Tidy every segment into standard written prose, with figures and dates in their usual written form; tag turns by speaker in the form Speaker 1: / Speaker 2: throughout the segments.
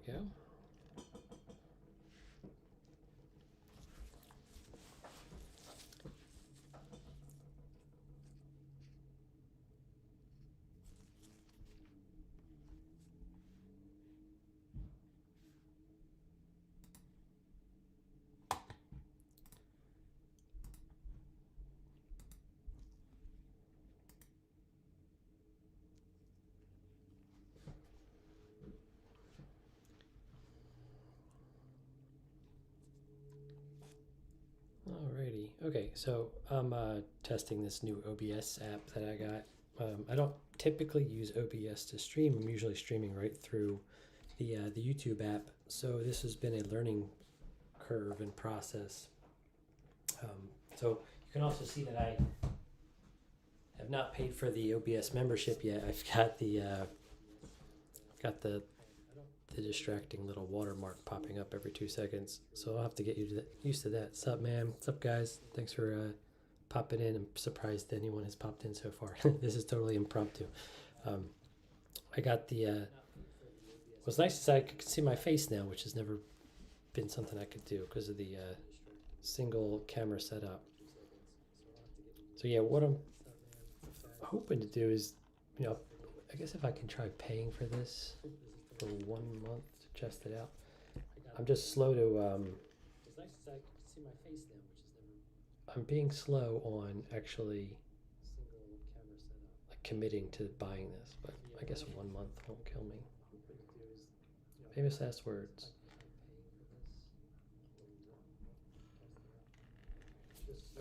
Speaker 1: we go. Alrighty. Okay, so I'm testing this new OBS app that I got. I don't typically use OBS to stream. I'm usually streaming right through the YouTube app. So this has been a learning curve and process. So you can also see that I have not paid for the OBS membership yet. I've got the distracting little watermark popping up every 2 seconds. So I'll have to get used to that. What's up, man? What's up, guys? Thanks for popping in. I'm surprised anyone has popped in so far. This is totally impromptu. I got what's nice is I could see my face now, which has never been something I could do because of the single camera setup. So yeah, what I'm hoping to do is, I guess if I can try paying for this for 1 month to test it out. I'm just slow to it's nice as I can see my face now, which is never. I'm being slow on actually like committing to buying this, but I guess 1 month won't kill me. Famous last words.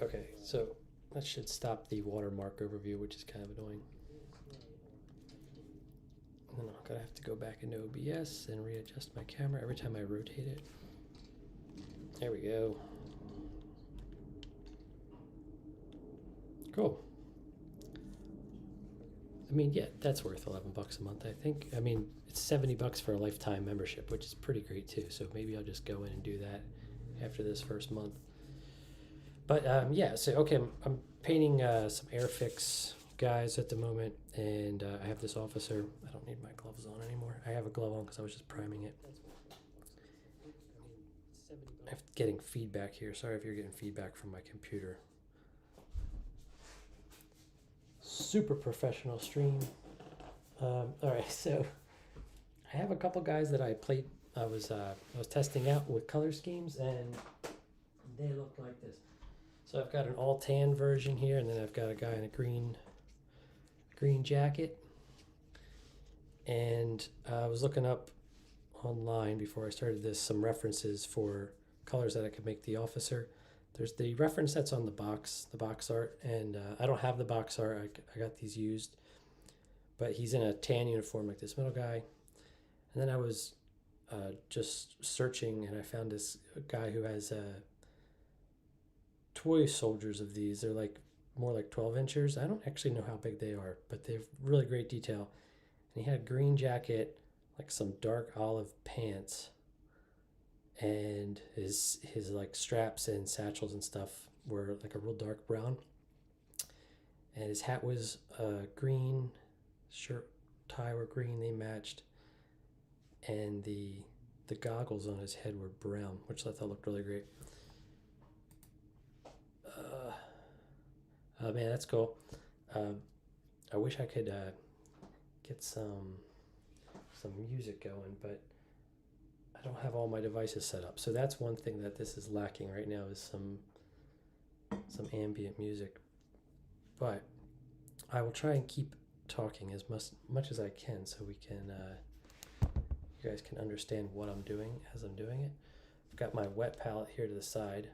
Speaker 1: Okay, so that should stop the watermark overview, which is kind of annoying. And then I'm gonna have to go back into OBS and readjust my camera every time I rotate it. There we go. Cool. I mean, yeah, that's worth $11 a month, I think. I mean, it's $70 for a lifetime membership, which is pretty great too. So maybe I'll just go in and do that after this first month. But yeah, so okay, I'm painting some Airfix guys at the moment, and I have this officer. I don't need my gloves on anymore. I have a glove on because I was just priming it. I'm getting feedback here. Sorry if you're getting feedback from my computer. Super professional stream. All right, so I have a couple guys that I was testing out with color schemes, and they look like this. So I've got an all tan version here, and then I've got a guy in a green jacket. And I was looking up online before I started this some references for colors that I could make the officer. There's the reference that's on the box art, and I don't have the box art. I got these used, but he's in a tan uniform like this middle guy. And then I was just searching, and I found this guy who has toy soldiers of these. They're like more like 12 inchers. I don't actually know how big they are, but they have really great detail. And he had a green jacket, like some dark olive pants, and his like straps and satchels and stuff were like a real dark brown. And his hat was green, shirt, tie were green, they matched. And the goggles on his head were brown, which I thought looked really great. Oh man, that's cool. I wish I could get some music going, but I don't have all my devices set up. So that's one thing that this is lacking right now, is some ambient music. But I will try and keep talking as much as I can, so we can you guys can understand what I'm doing as I'm doing it. I've got my wet palette here to the side,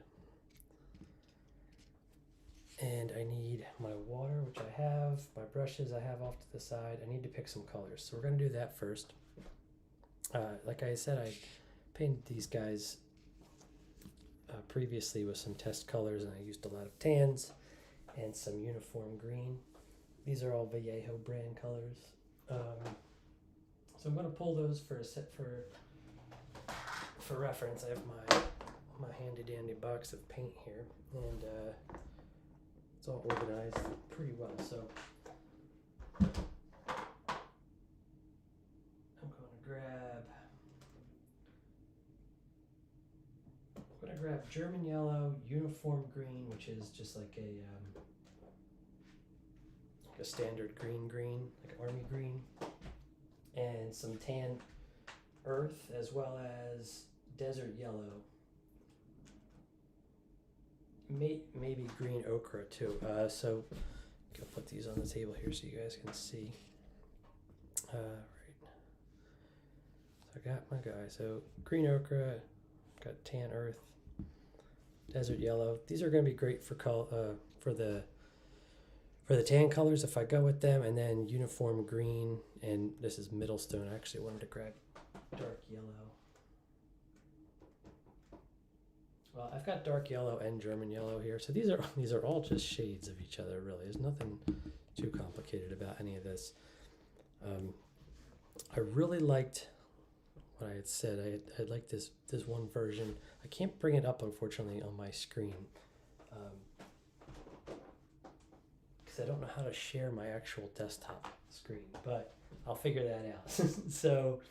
Speaker 1: and I need my water, which I have, my brushes I have off to the side. I need to pick some colors, so we're going to do that first. Like I said, I painted these guys previously with some test colors, and I used a lot of tans and some uniform green. These are all Vallejo brand colors. So I'm going to pull those for reference. I have my handy dandy box of paint here, and it's all organized pretty well. So I'm going to grab grabbed German yellow, uniform green, which is just like a standard green, like army green, and some tan earth, as well as desert yellow. Maybe green ochre too. So I'll put these on the table here so you guys can see. Right. So I got my guy. So green ochre, got tan earth, desert yellow. These are going to be great for for the tan colors if I go with them, and then uniform green, and this is middle stone. I actually wanted to grab dark yellow. Well, I've got dark yellow and German yellow here, so these are all just shades of each other. Really, there's nothing too complicated about any of this. I really liked what I had said. I liked this one version. I can't bring it up, unfortunately, on my screen because I don't know how to share my actual desktop screen, but I'll figure that out. So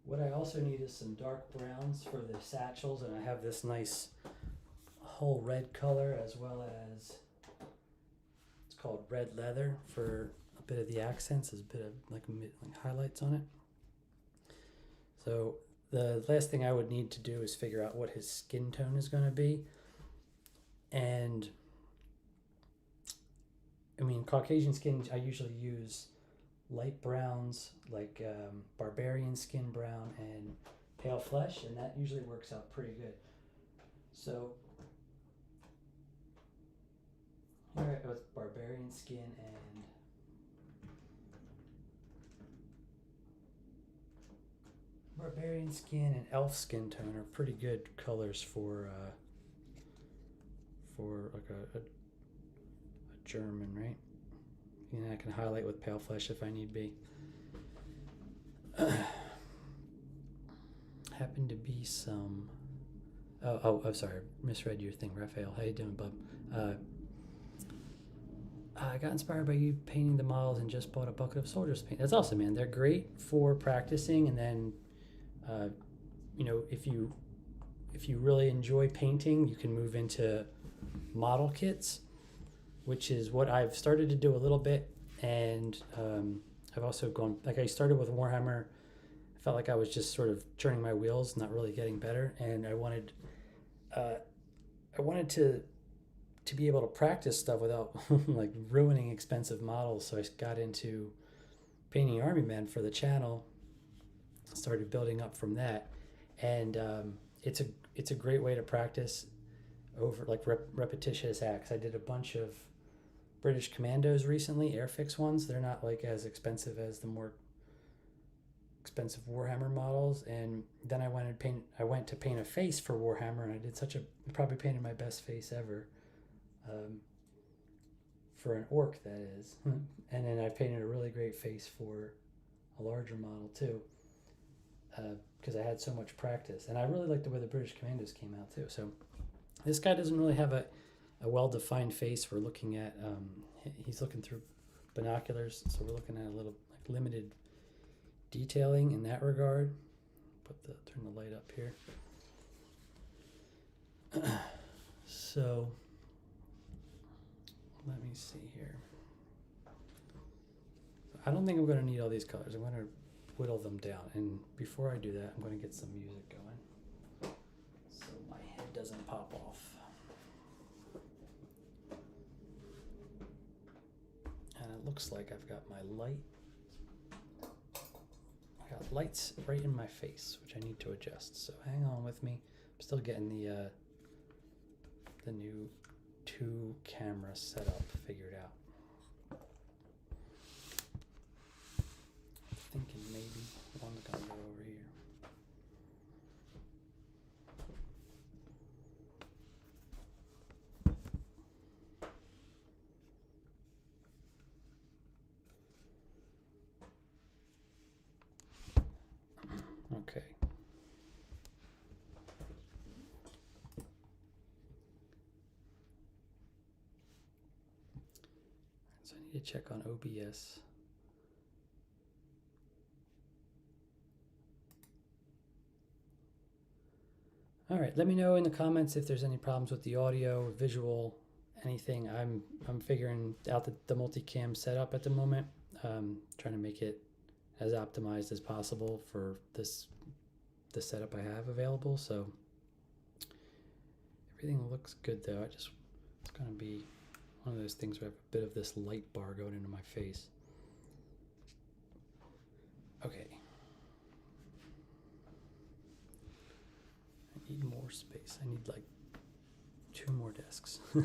Speaker 1: what I also need is some dark browns for the satchels, and I have this nice whole red color, as well as it's called red leather for a bit of the accents. There's a bit of like highlights on it. So the last thing I would need to do is figure out what his skin tone is going to be. And I mean, Caucasian skin, I usually use light browns like barbarian skin brown and pale flesh, and that usually works out pretty good. So here I go with barbarian skin and elf skin tone are pretty good colors for like a German, right? And I can highlight with pale flesh if I need be. Happened to be some. Oh, sorry, misread your thing, Raphael. How you doing, bub? I got inspired by you painting the models and just bought a bucket of soldiers paint. That's awesome, man. They're great for practicing, and then, if you really enjoy painting, you can move into model kits, which is what I've started to do a little bit. And I've also gone, like I started with Warhammer. I felt like I was just sort of turning my wheels, not really getting better. And I wanted to be able to practice stuff without like ruining expensive models. So I got into painting army men for the channel, started building up from that. And it's a great way to practice over like repetitious acts. I did a bunch of British Commandos recently, Airfix ones. They're not like as expensive as the more expensive Warhammer models. And then I went to paint a face for Warhammer, and I did probably painted my best face ever, for an orc, that is. And then I painted a really great face for a larger model too, because I had so much practice. And I really liked the way the British Commandos came out too. So this guy doesn't really have a well-defined face. We're looking at, he's looking through binoculars, so we're looking at a little like limited detailing in that regard. Turn the light up here. So let me see here. I don't think I'm going to need all these colors. I'm going to whittle them down, and before I do that, I'm going to get some music going so my head doesn't pop off. And it looks like I've got my light. I got lights right in my face, which I need to adjust. So hang on with me. I'm still getting the new 2-camera setup figured out. Thinking maybe one's gonna go over here. Okay. So I need to check on OBS. All right, let me know in the comments if there's any problems with the audio, visual, anything. I'm figuring out the multicam setup at the moment. Trying to make it as optimized as possible for the setup I have available. So everything looks good though. It's gonna be one of those things where I have a bit of this light bar going into my face. Okay. I need more space. I need like 2 more desks. My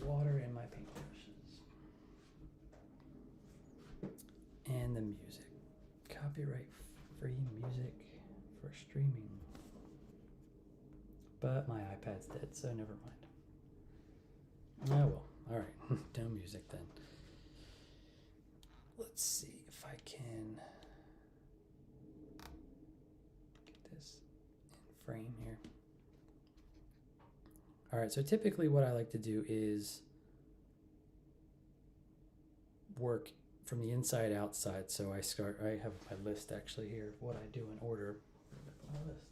Speaker 1: water and my paintbrushes. And the music. Copyright free music for streaming. But my iPad's dead, so never mind. Oh well. Alright. No music then. Let's see if I can get this in frame here. All right, so typically what I like to do is work from the inside outside. So I have my list actually here of what I do in order. My list.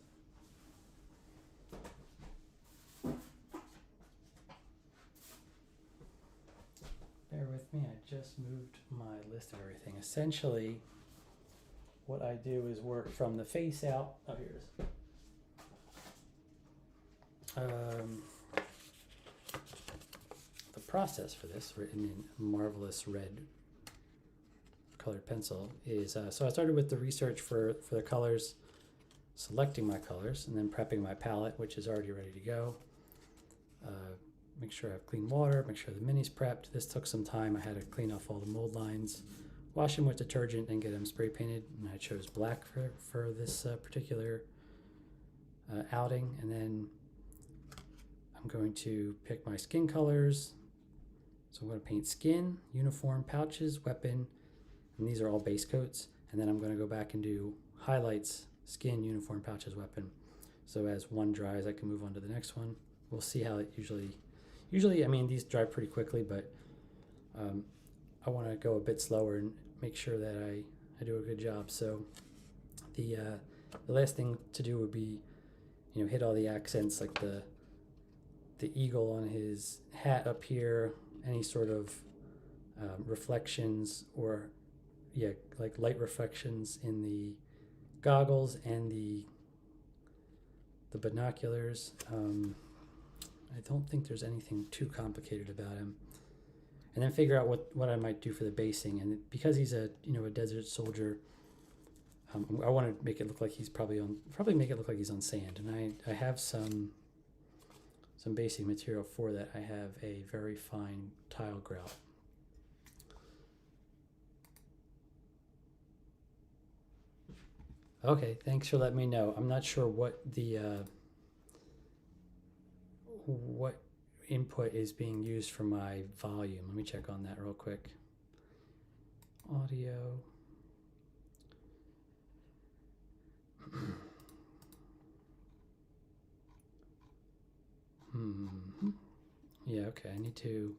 Speaker 1: Bear with me, I just moved my list of everything. Essentially, what I do is work from the face out. Oh, here it is. The process for this, written in marvelous red colored pencil, is so I started with the research for the colors, selecting my colors, and then prepping my palette, which is already ready to go. Make sure I have clean water, make sure the mini's prepped. This took some time. I had to clean off all the mold lines, wash them with detergent, and get them spray painted. And I chose black for this particular outing. And then I'm going to pick my skin colors. So I'm going to paint skin, uniform, pouches, weapon, and these are all base coats. And then I'm going to go back and do highlights, skin, uniform, pouches, weapon. So as one dries, I can move on to the next one. We'll see how it usually, I mean, these dry pretty quickly, but I want to go a bit slower and make sure that I do a good job. So the last thing to do would be, hit all the accents, like the eagle on his hat up here, any sort of reflections, or like light reflections in the goggles and the binoculars. I don't think there's anything too complicated about him. And then figure out what I might do for the basing. And because he's a desert soldier, I want to make it look like he's probably make it look like he's on sand. And I have some basing material for that. I have a very fine tile grout. Okay, thanks for letting me know. I'm not sure what the what input is being used for my volume. Let me check on that real quick. Audio. Yeah, okay, I need to,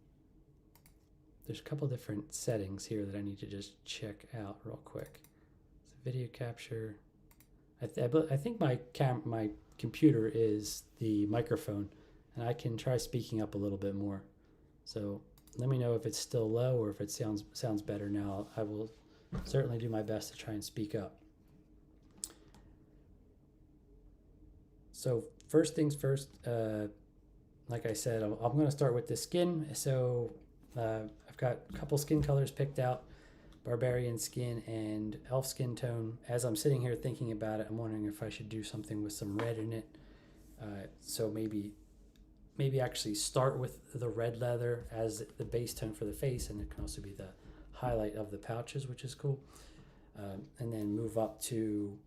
Speaker 1: there's a couple different settings here that I need to just check out real quick. So video capture. I think my computer is the microphone, and I can try speaking up a little bit more. So let me know if it's still low or if it sounds better now. I will certainly do my best to try and speak up. So first things first, like I said, I'm going to start with the skin. So I've got a couple skin colors picked out, barbarian skin and elf skin tone. As I'm sitting here thinking about it, I'm wondering if I should do something with some red in it. So maybe actually start with the red leather as the base tone for the face, and it can also be the highlight of the pouches, which is cool. And then move up to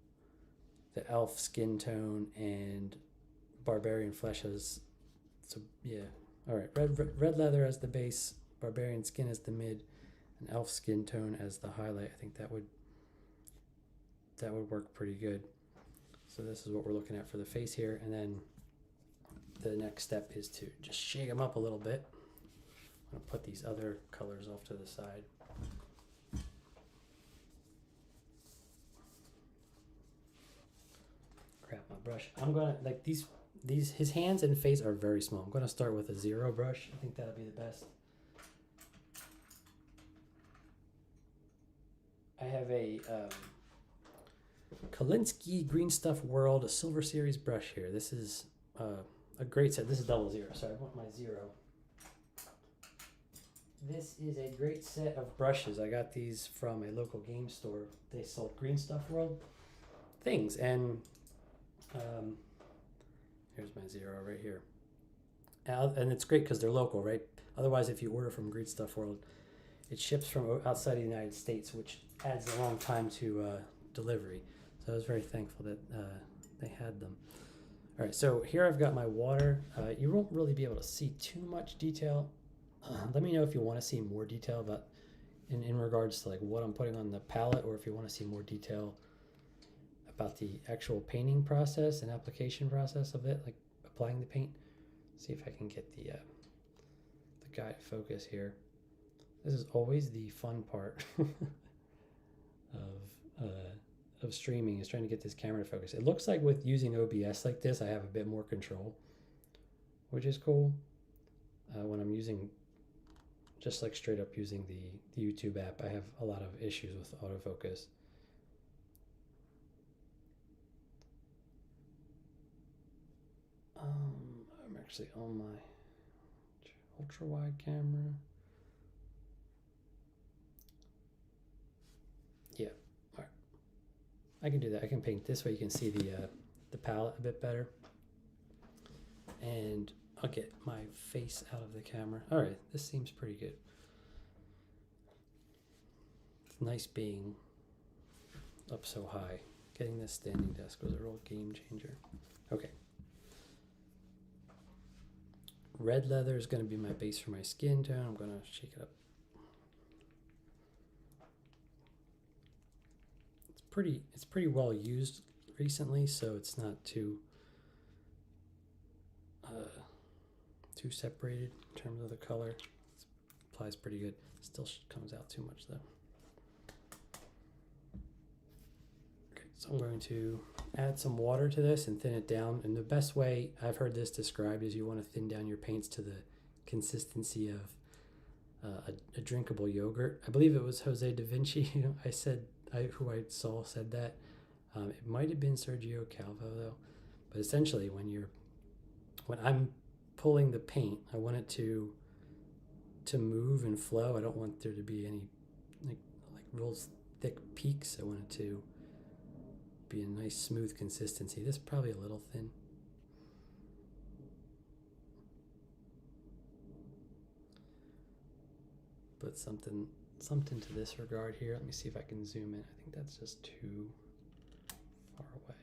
Speaker 1: the elf skin tone and barbarian flesh as, so yeah. All right, red leather as the base, barbarian skin as the mid, and elf skin tone as the highlight. I think that would work pretty good. So this is what we're looking at for the face here, and then the next step is to just shake them up a little bit. I'm gonna put these other colors off to the side. brush. I'm gonna like these his hands and face are very small. I'm gonna start with a 0 brush. I think that'll be the best. I have a Kolinsky Green Stuff World, a Silver Series brush here. This is a great set. This is 00. Sorry, I want my 0. This is a great set of brushes. I got these from a local game store. They sold Green Stuff World things, and here's my 0 right here. And it's great because they're local, right? Otherwise, if you order from Green Stuff World, it ships from outside the United States, which adds a long time to delivery. So I was very thankful that they had them. All right, so here I've got my water. You won't really be able to see too much detail. Let me know if you want to see more detail about in regards to like what I'm putting on the palette, or if you want to see more detail about the actual painting process and application process of it, like applying the paint. See if I can get the guide focus here. This is always the fun part of streaming, is trying to get this camera to focus. It looks like with using OBS like this, I have a bit more control, which is cool. When I'm using just like straight up using the YouTube app, I have a lot of issues with autofocus. I'm actually on my ultra wide camera. Yeah, all right. I can do that. I can paint this way. You can see the palette a bit better. And I'll get my face out of the camera. All right, this seems pretty good. It's nice being up so high. Getting this standing desk was a real game changer. Okay. Red leather is going to be my base for my skin tone. I'm going to shake it up. It's pretty well used recently, so it's not too separated in terms of the color. It applies pretty good. Still comes out too much though. Okay, so I'm going to add some water to this and thin it down. And the best way I've heard this described is you want to thin down your paints to the consistency of a drinkable yogurt. I believe it was Jose da Vinci who I saw said that. It might have been Sergio Calvo though. But essentially when I'm pulling the paint, I want it to move and flow. I don't want there to be any like real thick peaks. I want it to be a nice smooth consistency. This is probably a little thin. But something to this regard here. Let me see if I can zoom in. I think that's just too far away.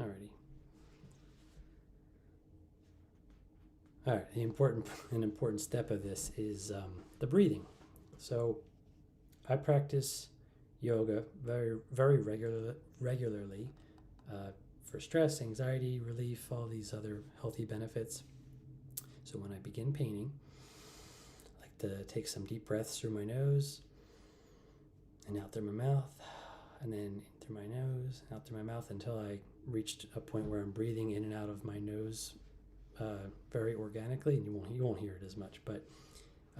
Speaker 1: Alrighty. All right, an important step of this is the breathing. So I practice yoga very regularly for stress, anxiety relief, all these other healthy benefits. So when I begin painting, I like to take some deep breaths through my nose and out through my mouth, and then in through my nose, out through my mouth, until I reached a point where I'm breathing in and out of my nose very organically, and you won't hear it as much, but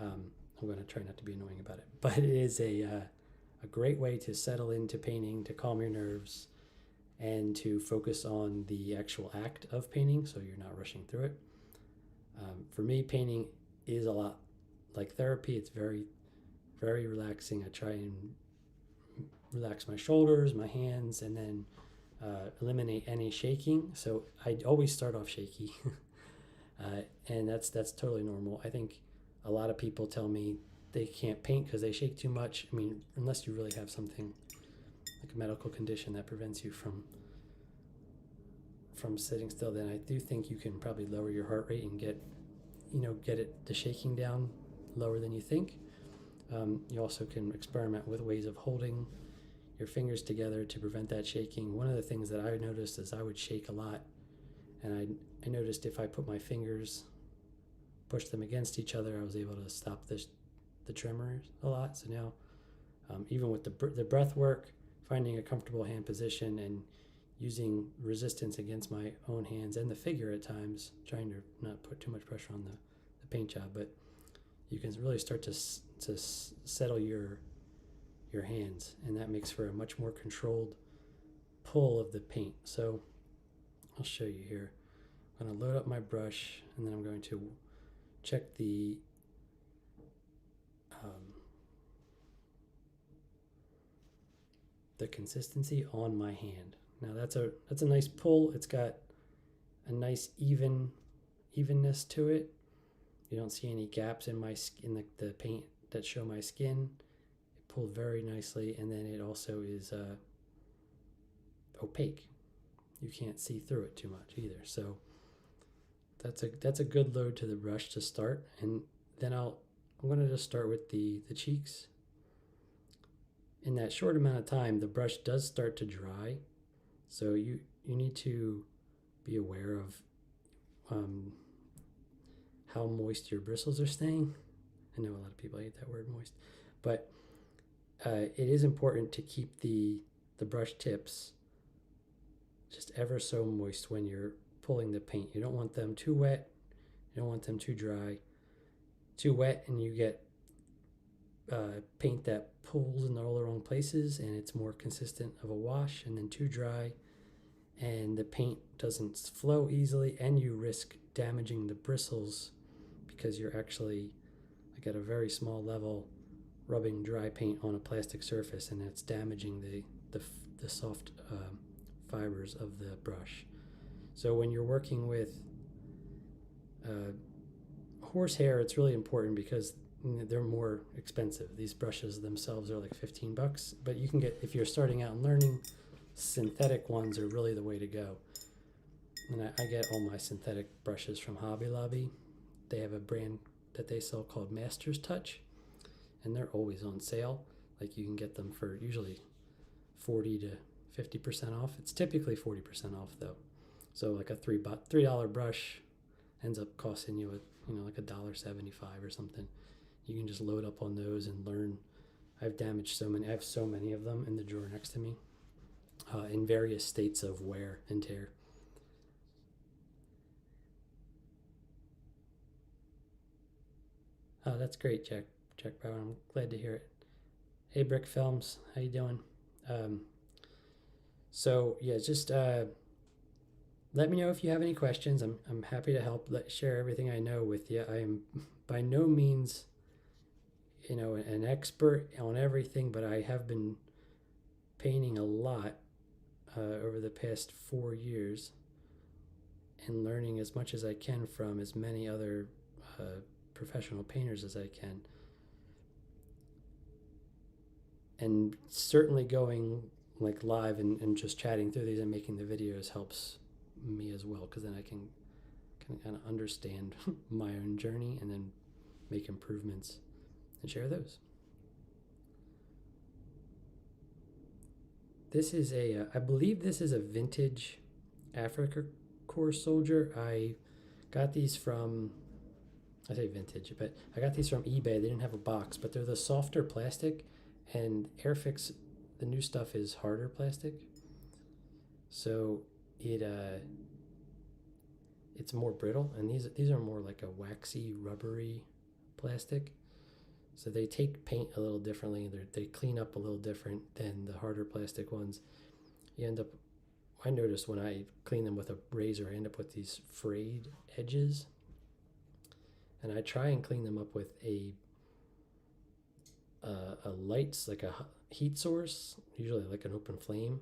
Speaker 1: I'm going to try not to be annoying about it. But it is a great way to settle into painting, to calm your nerves, and to focus on the actual act of painting, so you're not rushing through it. For me, painting is a lot like therapy. It's very, very relaxing. I try and relax my shoulders, my hands, and then eliminate any shaking. So I always start off shaky, and that's totally normal. I think a lot of people tell me they can't paint because they shake too much. I mean, unless you really have something like a medical condition that prevents you from sitting still, then I do think you can probably lower your heart rate and get the shaking down lower than you think. You also can experiment with ways of holding your fingers together to prevent that shaking. One of the things that I noticed is I would shake a lot, and I noticed if I put my fingers, push them against each other, I was able to stop the tremors a lot. So now, even with the breath work, finding a comfortable hand position and using resistance against my own hands and the figure at times, trying to not put too much pressure on the paint job, but you can really start to settle your hands, and that makes for a much more controlled pull of the paint. So I'll show you here. I'm going to load up my brush, and then I'm going to check the consistency on my hand. Now that's a nice pull. It's got a nice evenness to it. You don't see any gaps in the paint that show my skin. It pulled very nicely, and then it also is opaque. You can't see through it too much either. So that's a good load to the brush to start, and then I'm going to just start with the cheeks. In that short amount of time, the brush does start to dry, so you need to be aware of how moist your bristles are staying. I know a lot of people hate that word, moist, but it is important to keep the brush tips just ever so moist when you're pulling the paint. You don't want them too wet, you don't want them too dry. Too wet and you get paint that pulls in all the wrong places and it's more consistent of a wash, and then too dry and the paint doesn't flow easily, and you risk damaging the bristles because you're actually, like, at a very small level rubbing dry paint on a plastic surface, and it's damaging the soft fibers of the brush. So when you're working with horsehair, it's really important because they're more expensive. These brushes themselves are like $15, but you can get, if you're starting out and learning, synthetic ones are really the way to go. And I get all my synthetic brushes from Hobby Lobby. They have a brand that they sell called Master's Touch, and they're always on sale. Like, you can get them for usually 40 to 50% off. It's typically 40% off though. So like a $3 brush ends up costing you like $1.75 or something. You can just load up on those and learn. I have so many of them in the drawer next to me, in various states of wear and tear. Oh, that's great, Jack Brown. I'm glad to hear it. Hey, Brick Films, how you doing? So yeah, just let me know if you have any questions. I'm happy to help. Share everything I know with you. I am by no means, an expert on everything, but I have been painting a lot over the past 4 years and learning as much as I can from as many other professional painters as I can. And certainly going like live and just chatting through these and making the videos helps me as well, because then I can kind of understand my own journey and then make improvements and share those. This is I believe this is a vintage Afrika Korps soldier. I got these from, I say vintage, but I got these from eBay. They didn't have a box, but they're the softer plastic, and Airfix, the new stuff, is harder plastic. So it's more brittle, and these are more like a waxy, rubbery plastic. So they take paint a little differently. They clean up a little different than the harder plastic ones. I noticed when I clean them with a razor, I end up with these frayed edges. And I try and clean them up with a light, like a heat source, usually like an open flame,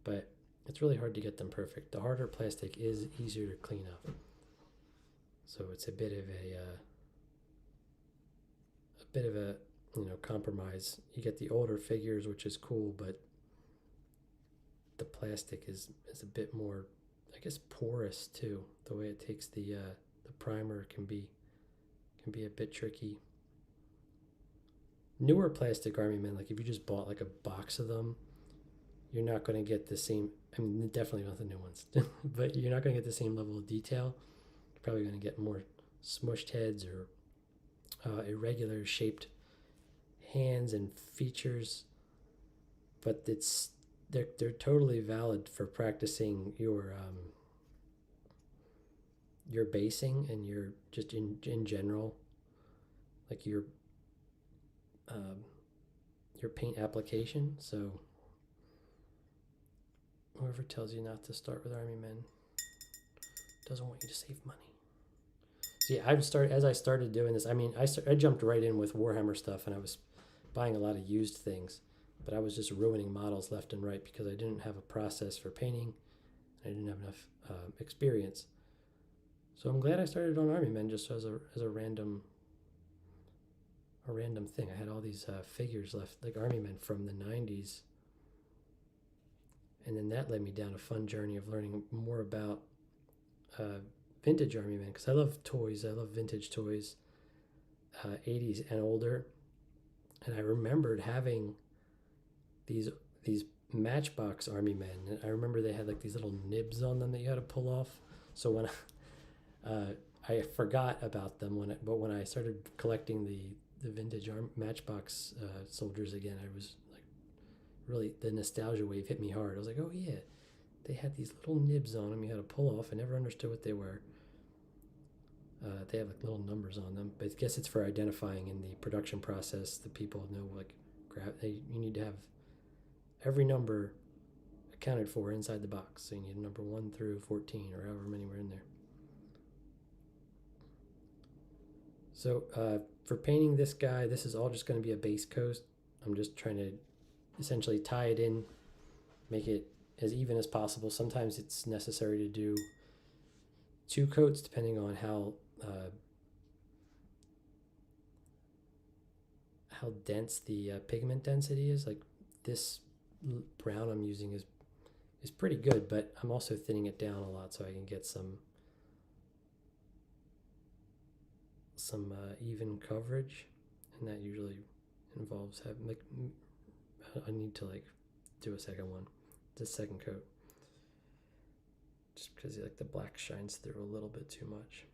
Speaker 1: but it's really hard to get them perfect. The harder plastic is easier to clean up. So it's a bit of a compromise. You get the older figures, which is cool, but the plastic is a bit more, I guess, porous too. The way it takes the primer can be a bit tricky. Newer plastic Army Men, like if you just bought like a box of them, you're not going to get the same. I mean, definitely not the new ones, but you're not going to get the same level of detail. You're probably going to get more smushed heads or irregular shaped hands and features, but they're totally valid for practicing your basing and your just in general, like um, your paint application. So whoever tells you not to start with Army Men doesn't want you to save money. So yeah, as I started doing this. I mean, I jumped right in with Warhammer stuff, and I was buying a lot of used things, but I was just ruining models left and right because I didn't have a process for painting. I didn't have enough experience. So I'm glad I started on Army Men just as a random thing. I had all these figures left, like Army Men from the 90s. And then that led me down a fun journey of learning more about vintage Army Men, because I love toys. I love vintage toys, 80s and older. And I remembered having these Matchbox Army Men. And I remember they had like these little nibs on them that you had to pull off. So when I forgot about them but when I started collecting the vintage Matchbox soldiers again, I was like, really, the nostalgia wave hit me hard. I was like, oh yeah, they had these little nibs on them you had to pull off. I never understood what they were. They have like little numbers on them, but I guess it's for identifying in the production process. The people know like you need to have every number accounted for inside the box. So you need number 1 through 14 or however many were in there. So for painting this guy, this is all just going to be a base coat. I'm just trying to essentially tie it in, make it as even as possible. Sometimes it's necessary to do 2 coats depending on how dense the pigment density is. Like this brown I'm using is pretty good, but I'm also thinning it down a lot so I can get some even coverage, and that usually involves having like I need to like do a second one, the second coat, just because like the black shines through a little bit too much.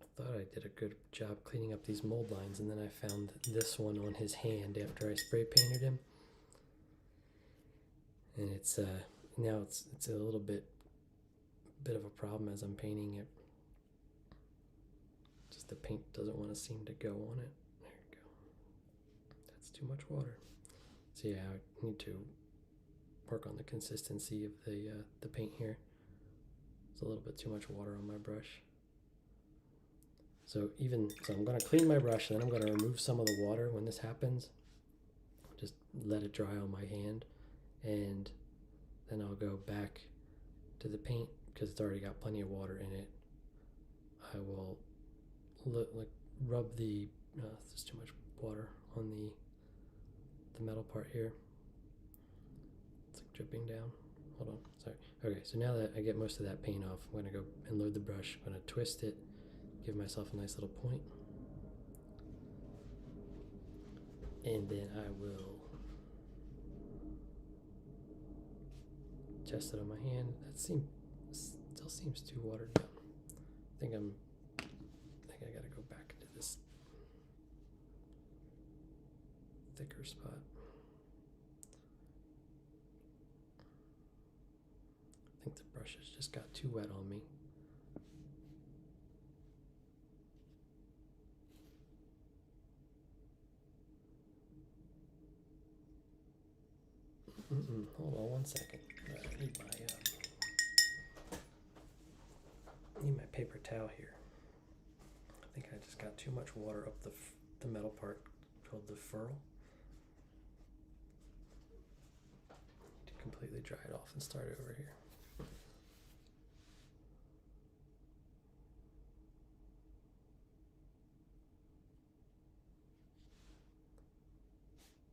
Speaker 1: I thought I did a good job cleaning up these mold lines, and then I found this one on his hand after I spray painted him, and it's now it's a little bit of a problem as I'm painting it. Just the paint doesn't want to seem to go on it. There you go. That's too much water. So yeah, I need to work on the consistency of the paint here. There's a little bit too much water on my brush. So I'm going to clean my brush, and then I'm going to remove some of the water when this happens. Just let it dry on my hand, and then I'll go back to the paint because it's already got plenty of water in it. I will rub the there's too much water on the metal part here. It's like dripping down. Hold on, sorry. Okay, so now that I get most of that paint off, I'm going to go and load the brush. I'm going to twist it, give myself a nice little point, and then I will test it on my hand. That still seems too watered down. I think I gotta go back into this thicker spot. I think the brush has just got too wet on me. Hold on 1 second. I need my paper towel here. I think I just got too much water up the metal part called the furl. Need to completely dry it off and start over here.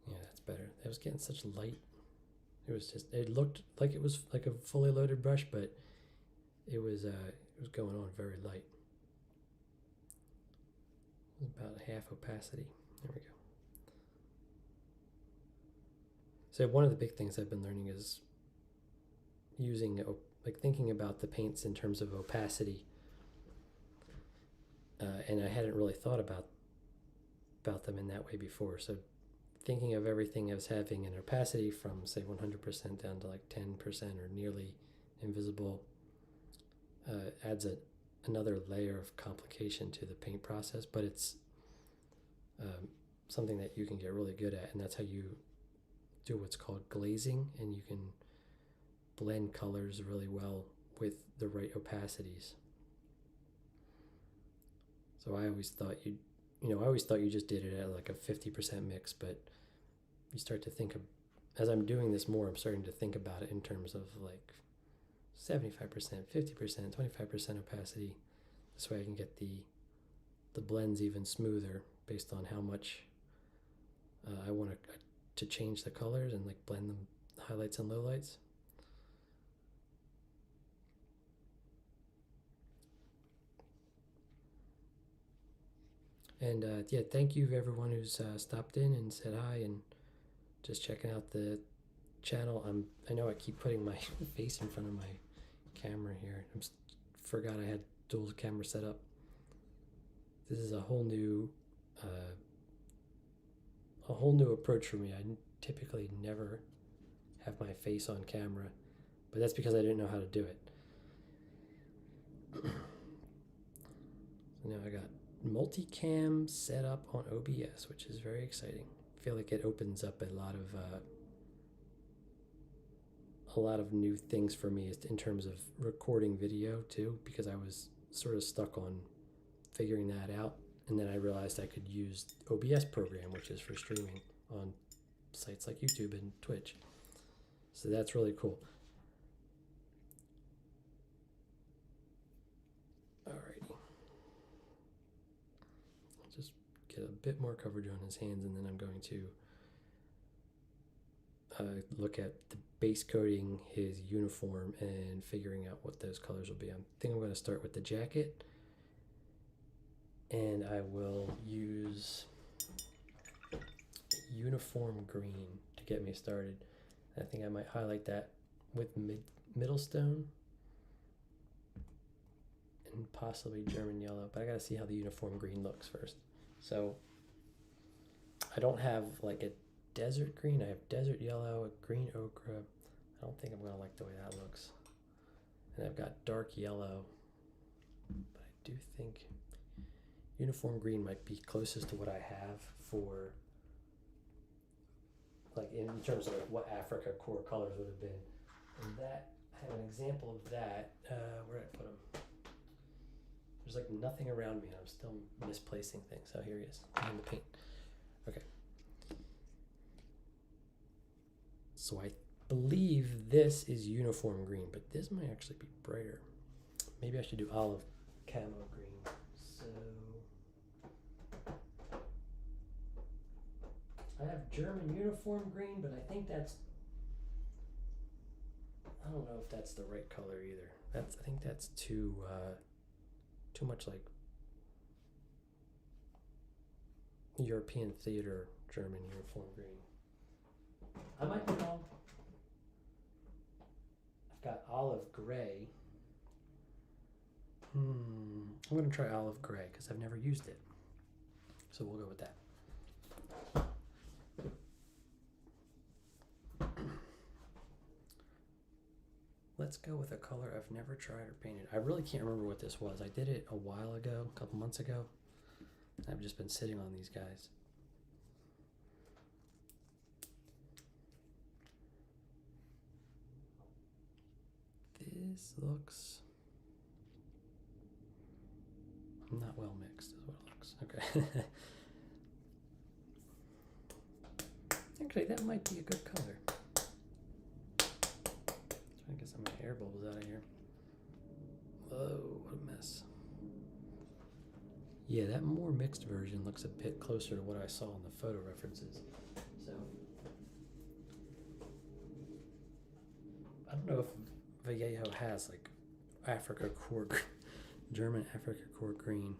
Speaker 1: Yeah, that's better. It was getting such light. It looked like it was like a fully loaded brush, but it was It was going on very light. It was about half opacity. There we go. So one of the big things I've been learning is using, like thinking about the paints in terms of opacity. And I hadn't really thought about them in that way before. So thinking of everything as having an opacity from say 100% down to like 10% or nearly invisible adds another layer of complication to the paint process, but it's something that you can get really good at, and that's how you do what's called glazing, and you can blend colors really well with the right opacities. So I always thought you just did it at like a 50% mix, but you start to think of, as I'm doing this more, I'm starting to think about it in terms of like 75%, 50%, 25% opacity. This way I can get the blends even smoother based on how much I want to change the colors and like blend them, highlights and lowlights. And yeah, thank you everyone who's stopped in and said hi and just checking out the channel. I know I keep putting my face in front of my camera here. I forgot I had dual camera set up. This is a whole new approach for me. I typically never have my face on camera, but that's because I didn't know how to do it. So now I got multicam set up on OBS, which is very exciting. I feel like it opens up a lot of new things for me in terms of recording video too, because I was sort of stuck on figuring that out, and then I realized I could use OBS program, which is for streaming on sites like YouTube and Twitch. So that's really cool. Alrighty. I'll just get a bit more coverage on his hands, and then I'm going to look at the base coating his uniform and figuring out what those colors will be. I think I'm going to start with the jacket, and I will use uniform green to get me started. I think I might highlight that with middle stone and possibly German yellow, but I gotta see how the uniform green looks first. So I don't have like a desert green. I have desert yellow, a green ochre. I don't think I'm gonna like the way that looks. And I've got dark yellow, but I do think uniform green might be closest to what I have for, like in terms of like what Afrika Korps colors would have been. And that, I have an example of that. Where did I put them? There's like nothing around me, and I'm still misplacing things. Oh, here he is, in the paint. Okay. So I believe this is uniform green, but this might actually be brighter. Maybe I should do olive camo green. So I have German uniform green, but I think that's, I don't know if that's the right color either. I think that's too much like European theater German uniform green. I might be wrong. I've got olive gray. I'm gonna try olive gray because I've never used it. So we'll go with that. Let's go with a color I've never tried or painted. I really can't remember what this was. I did it a while ago, a couple months ago. I've just been sitting on these guys. This looks not well mixed is what it looks. Okay. Actually, that might be a good color. Trying to get some of my air bubbles out of here. Whoa, what a mess. Yeah, that more mixed version looks a bit closer to what I saw in the photo references. So I don't know if Vallejo has like Afrika Korps German Afrika Korps green.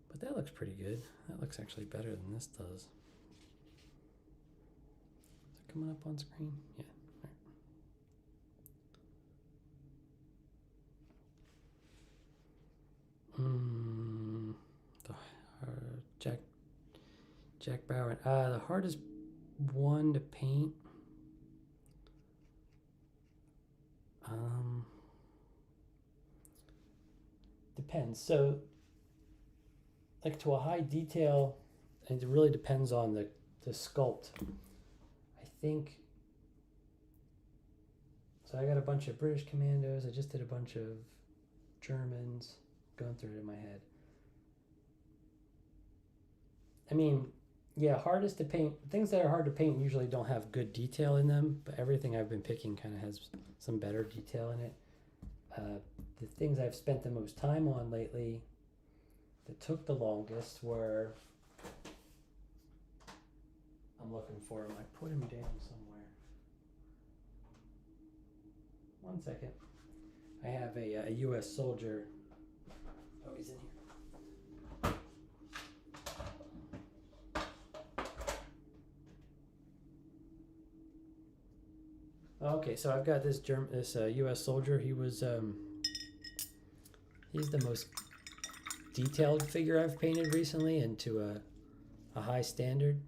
Speaker 1: But that looks pretty good. That looks actually better than this does. Is it coming up on screen? Yeah. Jack Bauer. The hardest one to paint. Depends. So, like to a high detail, and it really depends on the sculpt. I think. So I got a bunch of British commandos. I just did a bunch of Germans. Going through it in my head. I mean, yeah, hardest to paint. Things that are hard to paint usually don't have good detail in them, but everything I've been picking kind of has some better detail in it. The things I've spent the most time on lately that took the longest were, I'm looking for them. I put them down somewhere. One second. I have a U.S. soldier. Oh, he's in here. Okay, so I've got this U.S. soldier. He was he's the most detailed figure I've painted recently, and to a high standard.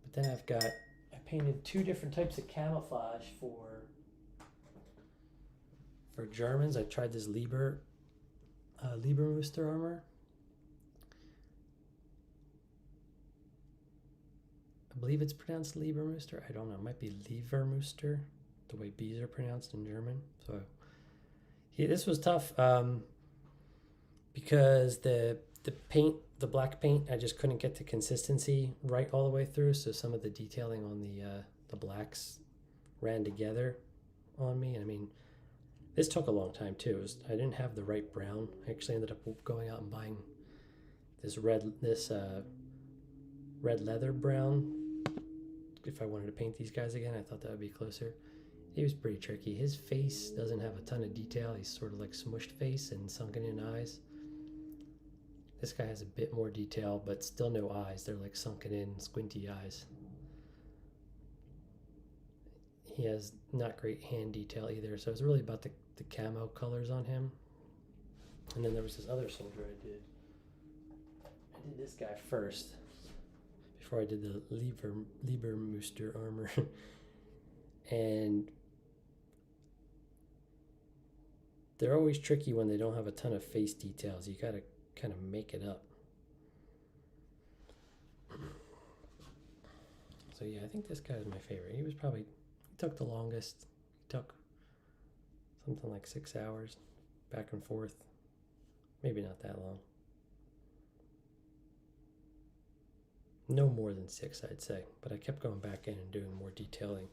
Speaker 1: But then I painted two different types of camouflage for Germans. I tried this Liebermuster armor. I believe it's pronounced Liebermuster. I don't know. It might be Liebermuster, the way B's are pronounced in German. So this was tough because the paint, the black paint, I just couldn't get the consistency right all the way through. So some of the detailing on the blacks ran together on me. And I mean, this took a long time too. I didn't have the right brown. I actually ended up going out and buying this red leather brown. If I wanted to paint these guys again, I thought that would be closer. He was pretty tricky. His face doesn't have a ton of detail. He's sort of like smushed face and sunken in eyes. This guy has a bit more detail, but still no eyes. They're like sunken in, squinty eyes. He has not great hand detail either, so it's really about the camo colors on him. And then there was this other soldier I did. I did this guy first, before I did the Liebermuster armor. And they're always tricky when they don't have a ton of face details. You gotta kind of make it up. So yeah, I think this guy is my favorite. He took the longest. He took something like 6 hours back and forth. Maybe not that long. No more than 6, I'd say. But I kept going back in and doing more detailing,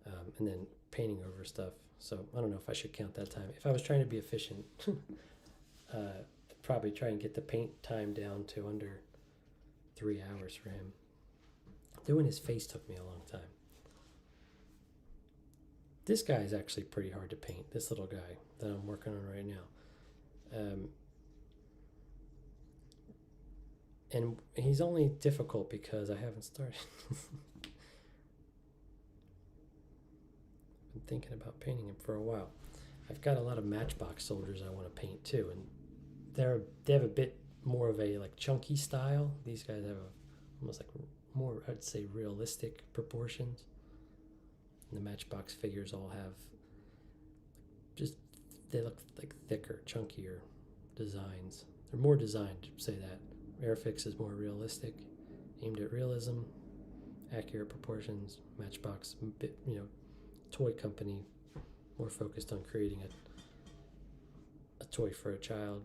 Speaker 1: and then painting over stuff. So I don't know if I should count that time. If I was trying to be efficient, probably try and get the paint time down to under 3 hours for him. Doing his face took me a long time. This guy is actually pretty hard to paint, this little guy that I'm working on right now. And he's only difficult because I haven't started. Been thinking about painting him for a while. I've got a lot of Matchbox soldiers I want to paint too, and they have a bit more of a like chunky style. These guys have almost like more, I'd say, realistic proportions. And the Matchbox figures all have they look like thicker, chunkier designs. They're more designed, say that. Airfix is more realistic, aimed at realism, accurate proportions. Matchbox, toy company, more focused on creating a toy for a child.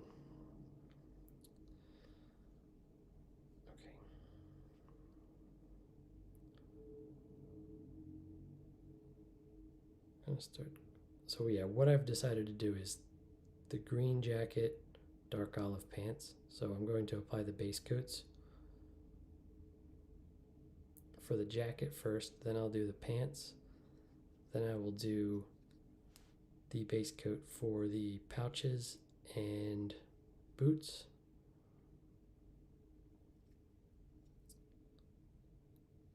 Speaker 1: Okay. I'm gonna start. So yeah, what I've decided to do is the green jacket, dark olive pants. So I'm going to apply the base coats for the jacket first, then I'll do the pants, then I will do the base coat for the pouches and boots.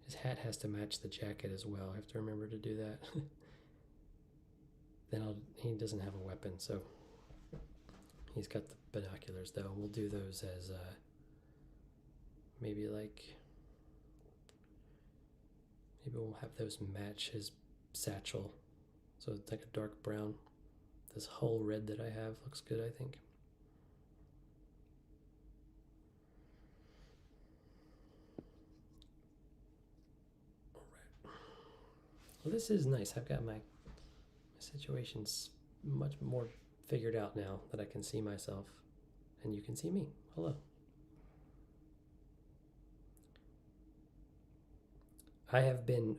Speaker 1: His hat has to match the jacket as well. I have to remember to do that. He doesn't have a weapon, so he's got the binoculars though. We'll do those as maybe we'll have those match his satchel. So it's like a dark brown. This hull red that I have looks good, I think. All right. Well, this is nice. I've got my situation's much more figured out now that I can see myself and you can see me. Hello. I have been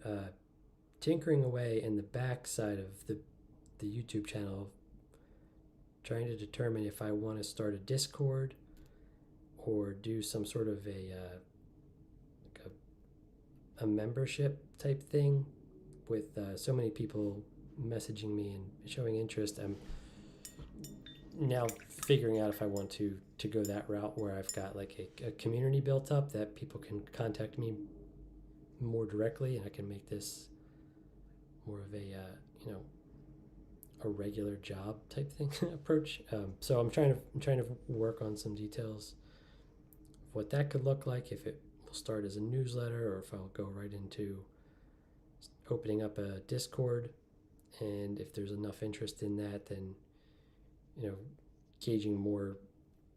Speaker 1: tinkering away in the back side of the YouTube channel, trying to determine if I want to start a Discord or do some sort of a membership type thing with so many people messaging me and showing interest. I'm now figuring out if I want to go that route where I've got like a community built up that people can contact me more directly, and I can make this more of a a regular job type thing approach. So I'm trying to work on some details of what that could look like, if it will start as a newsletter or if I'll go right into opening up a Discord, and if there's enough interest in that, then gauging more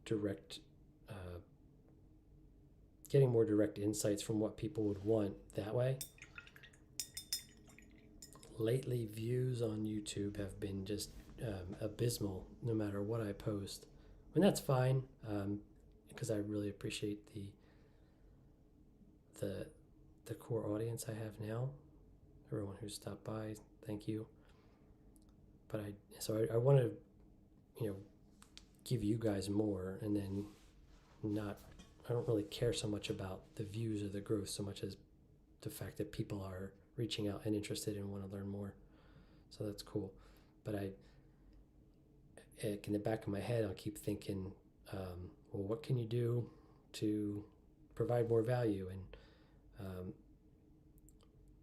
Speaker 1: direct getting more direct insights from what people would want that way. Lately, views on YouTube have been just abysmal no matter what I post. And that's fine, because I really appreciate the core audience I have now. Everyone who's stopped by, thank you. But I want to give you guys more, and then I don't really care so much about the views or the growth so much as the fact that people are reaching out and interested and want to learn more. So that's cool. But in the back of my head, I'll keep thinking, well, what can you do to provide more value? And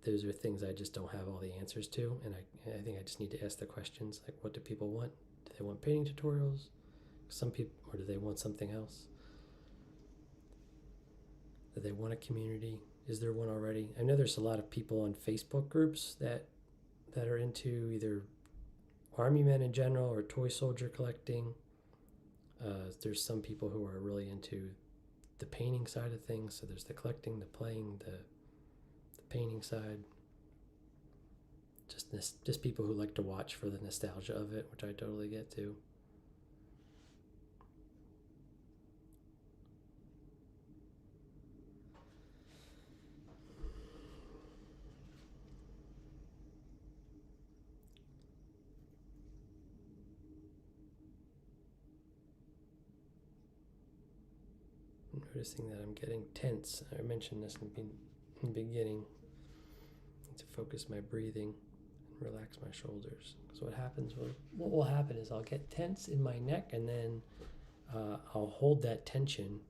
Speaker 1: those are things I just don't have all the answers to. And I think I just need to ask the questions, like, what do people want? Do they want painting tutorials? Some people, or do they want something else? Do they want a community? Is there one already? I know there's a lot of people on Facebook groups that are into either army men in general or toy soldier collecting. There's some people who are really into the painting side of things. So there's the collecting, the playing, the painting side. Just people who like to watch for the nostalgia of it, which I totally get to. I'm noticing that I'm getting tense. I mentioned this in the beginning. I need to focus my breathing and relax my shoulders. Because what will happen is I'll get tense in my neck, and then I'll hold that tension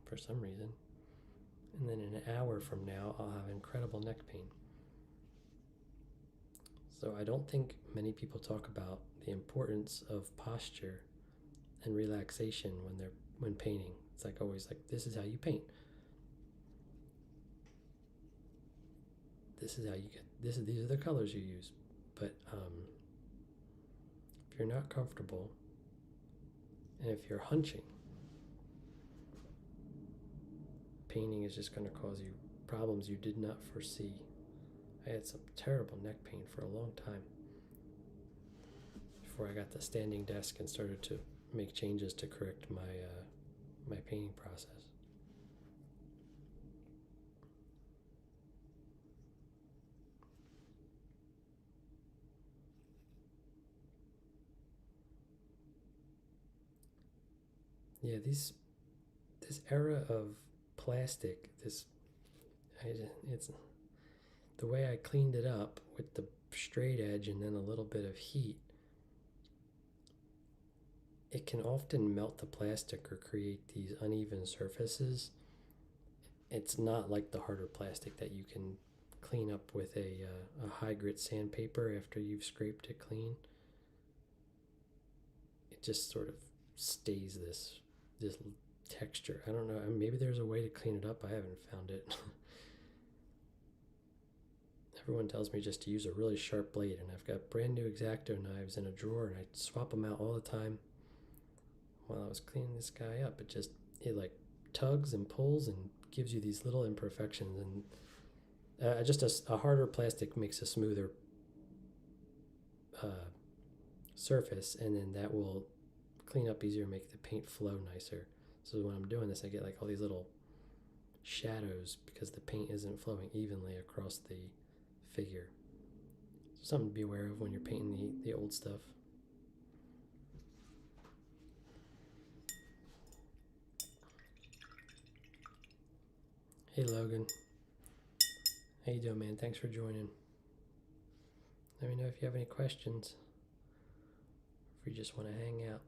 Speaker 1: for some reason. And then in an hour from now, I'll have incredible neck pain. So I don't think many people talk about the importance of posture and relaxation when painting. It's like always like, this is how you paint. This is how you get this. These are the colors you use. But if you're not comfortable, and if you're hunching, painting is just going to cause you problems you did not foresee. I had some terrible neck pain for a long time before I got the standing desk and started to make changes to correct my painting process. Yeah, this era of plastic, it's the way I cleaned it up with the straight edge and then a little bit of heat. it can often melt the plastic or create these uneven surfaces. It's not like the harder plastic that you can clean up with a high grit sandpaper after you've scraped it clean. It just sort of stays this texture. I don't know. Maybe there's a way to clean it up. I haven't found it. Everyone tells me just to use a really sharp blade, and I've got brand new X-Acto knives in a drawer, and I swap them out all the time. While I was cleaning this guy up, it like tugs and pulls and gives you these little imperfections, and just a harder plastic makes a smoother surface, and then that will clean up easier, make the paint flow nicer. So when I'm doing this, I get like all these little shadows because the paint isn't flowing evenly across the figure. So something to be aware of when you're painting the old stuff. Hey Logan, how you doing, man? Thanks for joining. Let me know if you have any questions, if you just want to hang out.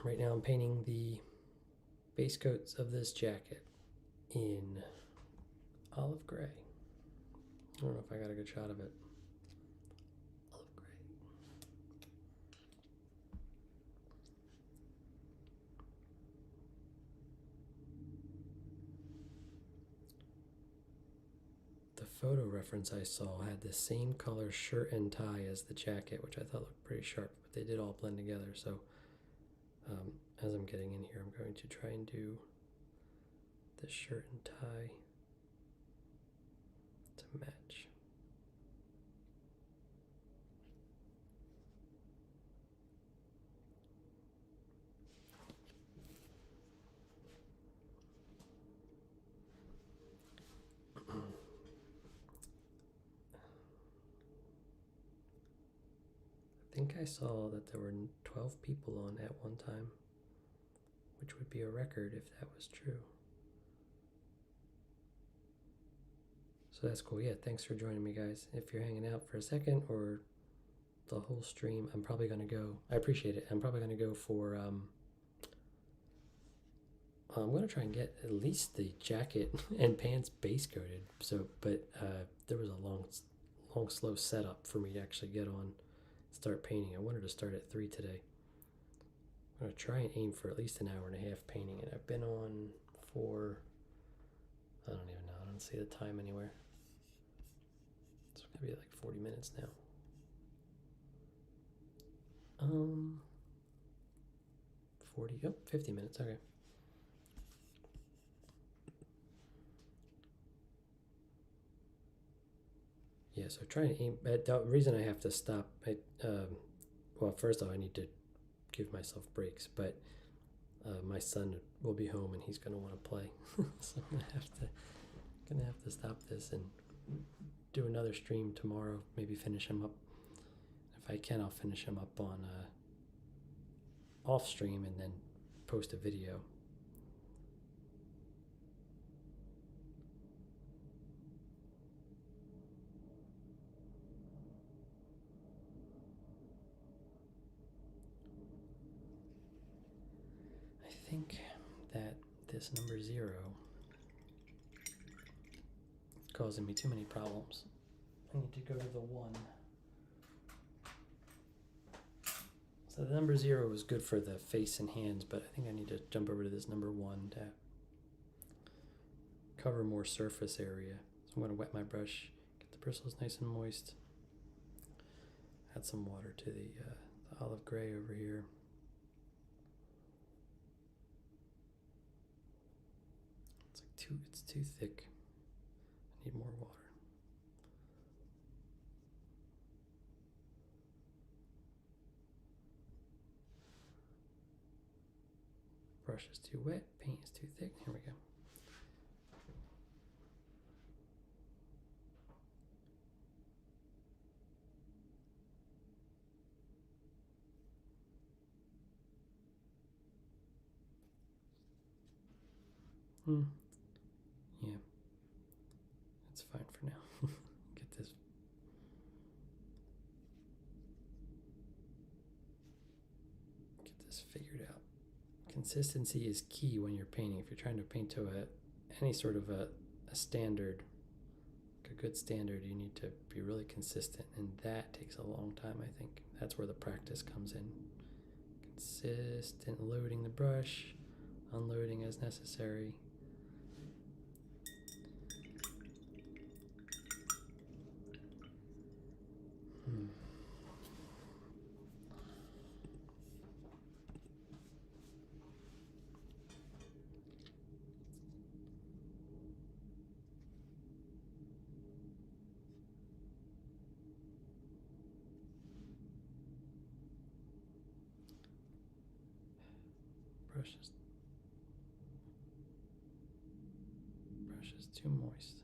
Speaker 1: Right now I'm painting the base coats of this jacket in olive gray. I don't know if I got a good shot of it. Olive gray. The photo reference I saw had the same color shirt and tie as the jacket, which I thought looked pretty sharp, but they did all blend together. So as I'm getting in here, I'm going to try and do the shirt and tie to match. I think I saw that there were 12 people on at one time, which would be a record if that was true. So that's cool. Yeah, thanks for joining me, guys. If you're hanging out for a second or the whole stream, I'm probably going to go. I appreciate it. I'm probably going to go for. I'm going to try and get at least the jacket and pants base coated. So, but there was a long, slow setup for me to actually get on, start painting. I wanted to start at 3 today. I'm going to try and aim for at least an hour and a half painting, and I've been on for, I don't even know, I don't see the time anywhere. It's going to be like 40 minutes now. 50 minutes, okay. Yeah, so trying to aim. The reason I have to stop, well, first off, I need to give myself breaks, but my son will be home and he's gonna want to play, so I'm gonna have to stop this and do another stream tomorrow. Maybe finish him up. If I can, I'll finish him up on off stream and then post a video. I think that this number 0 is causing me too many problems. I need to go to the 1. So the number 0 is good for the face and hands, but I think I need to jump over to this number 1 to cover more surface area. So I'm going to wet my brush, get the bristles nice and moist, add some water to the olive gray over here. It's too thick. I need more water. Brush is too wet, paint is too thick. Here we go. Yeah, that's fine for now. Get this. this figured out. Consistency is key when you're painting. If you're trying to paint to any sort of a standard, a good standard, you need to be really consistent, and that takes a long time. I think that's where the practice comes in. Consistent loading the brush, unloading as necessary. Brush is too moist.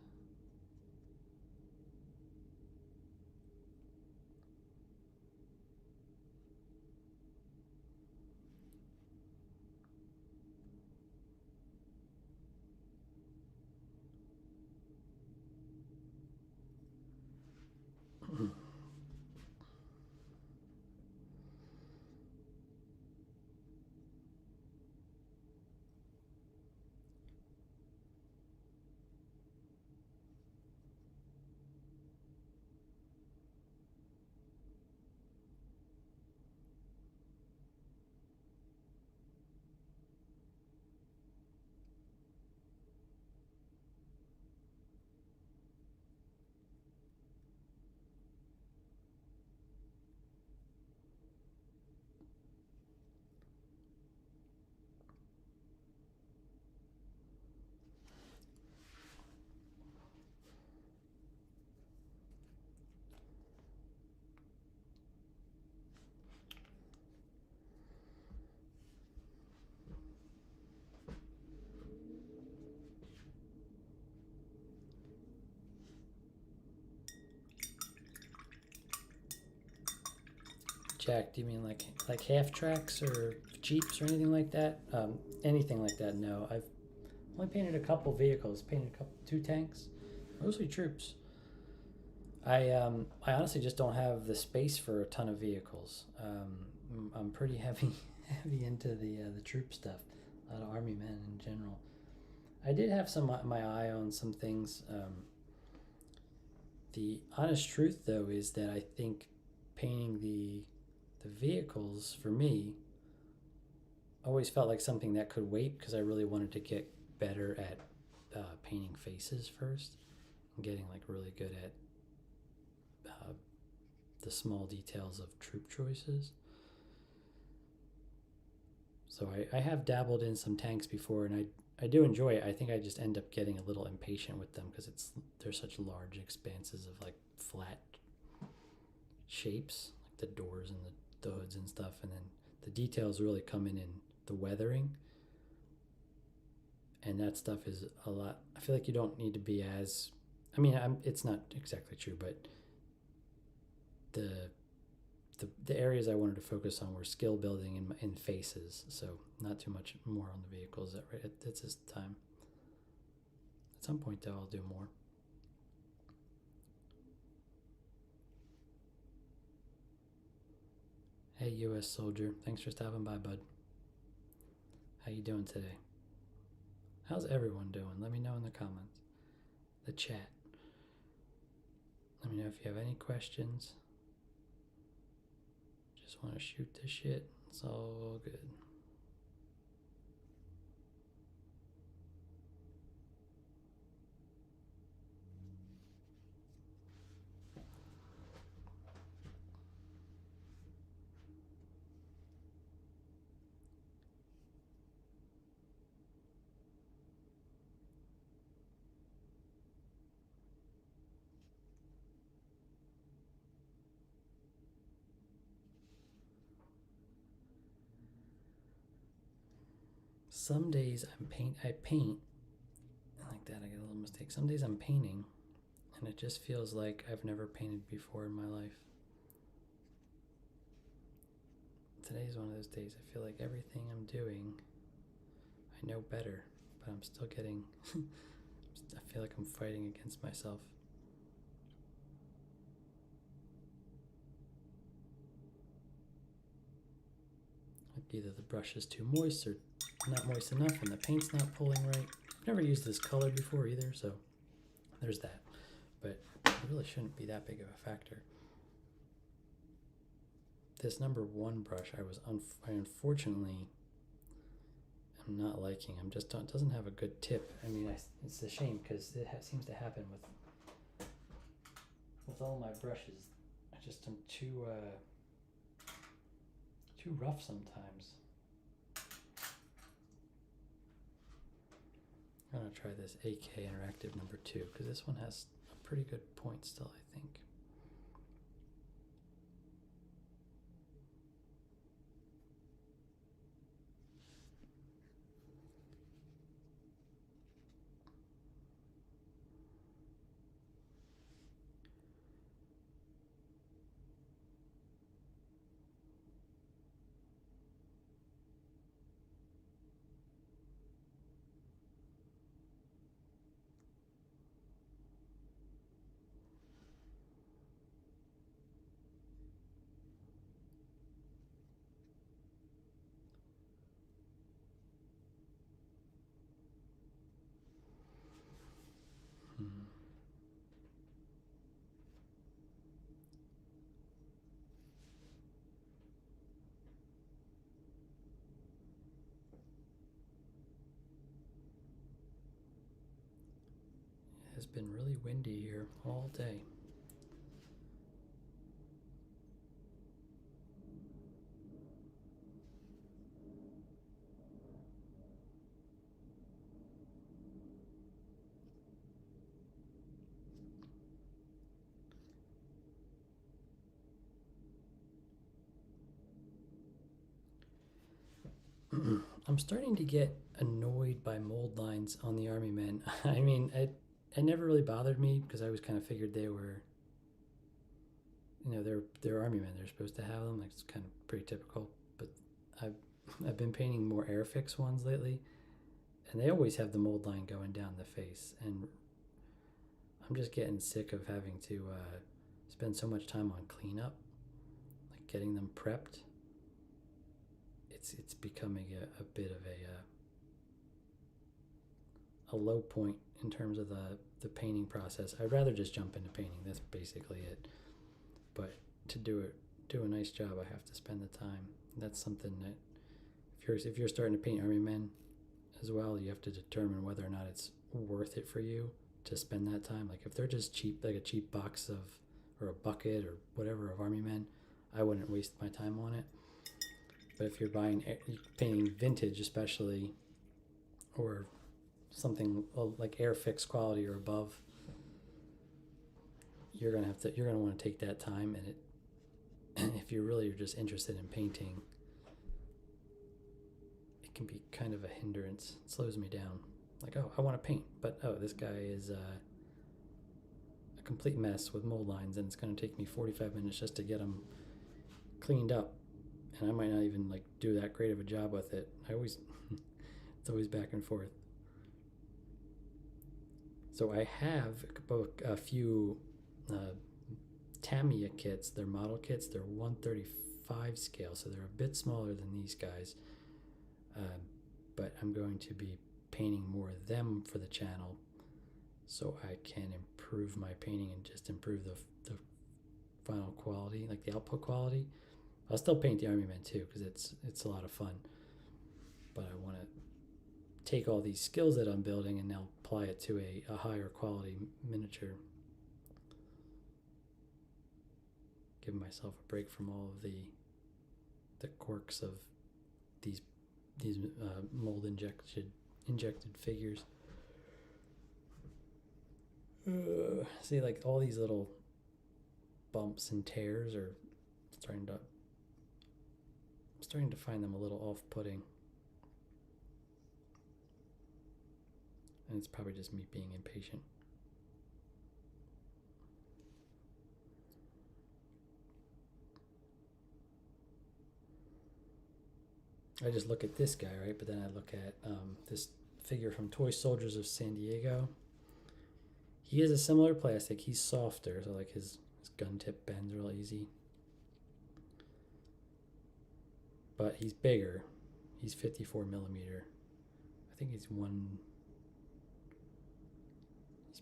Speaker 1: Jack, do you mean like half tracks or Jeeps or anything like that? Anything like that? No, I've only painted a couple vehicles. Painted 2 tanks, mostly troops. I honestly just don't have the space for a ton of vehicles. I'm pretty heavy into the troop stuff. A lot of army men in general. I did have my eye on some things. The honest truth, though, is that I think painting the vehicles, for me, always felt like something that could wait, because I really wanted to get better at painting faces first and getting like really good at the small details of troop choices. So I have dabbled in some tanks before, and I do enjoy it. I think I just end up getting a little impatient with them because they're such large expanses of like flat shapes, like the doors and the hoods and stuff, and then the details really come in the weathering, and that stuff is a lot. I feel like you don't need to be as, I mean, it's not exactly true, but the areas I wanted to focus on were skill building in faces, so not too much more on the vehicles at this time. At some point, though, I'll do more. Hey, U.S. soldier, thanks for stopping by, bud. How you doing today? How's everyone doing? Let me know in the comments, the chat. Let me know if you have any questions. Just want to shoot the shit. It's all good. Some days I paint like that. I get a little mistake. Some days I'm painting and it just feels like I've never painted before in my life. Today's one of those days. I feel like everything I'm doing, I know better, but I'm still getting I feel like I'm fighting against myself. either the brush is too moist or not moist enough and the paint's not pulling right. I've never used this color before either, so there's that. But it really shouldn't be that big of a factor. This number 1 brush, I unfortunately am not liking. It doesn't have a good tip. I mean, it's a shame because it seems to happen with all my brushes. I'm too rough sometimes. I'm gonna try this AK Interactive number 2 because this one has a pretty good point still, I think. It's been really windy here all day. I'm starting to get annoyed by mold lines on the Army men. I mean, it never really bothered me because I always kind of figured they were, they're Army men. They're supposed to have them. Like, it's kind of pretty typical. But I've been painting more Airfix ones lately, and they always have the mold line going down the face. And I'm just getting sick of having to spend so much time on cleanup, like getting them prepped. It's becoming a bit of a low point in terms of the painting process. I'd rather just jump into painting. That's basically it. But to do a nice job, I have to spend the time. That's something that if you're starting to paint Army men as well, you have to determine whether or not it's worth it for you to spend that time. Like if they're just cheap, like a cheap box or a bucket or whatever of Army men, I wouldn't waste my time on it. But if you're painting vintage especially, or something like Airfix quality or above, you're gonna want to take that time. And if you really are just interested in painting, it can be kind of a hindrance. It slows me down. Like, oh, I want to paint, but this guy is a complete mess with mold lines, and it's going to take me 45 minutes just to get them cleaned up. And I might not even do that great of a job with it. It's always back and forth. So I have a few Tamiya kits. They're model kits. They're 135 scale, so they're a bit smaller than these guys. But I'm going to be painting more of them for the channel, so I can improve my painting and just improve the final quality, like the output quality. I'll still paint the Army men too because it's a lot of fun, but I want to take all these skills that I'm building and now apply it to a higher quality miniature. Give myself a break from all of the quirks of these mold injected figures. See, like all these little bumps and tears are starting to find them a little off-putting. And it's probably just me being impatient. I just look at this guy, right? But then I look at this figure from Toy Soldiers of San Diego. He has a similar plastic. He's softer, so like his gun tip bends real easy. but he's bigger. He's 54 millimeter. I think he's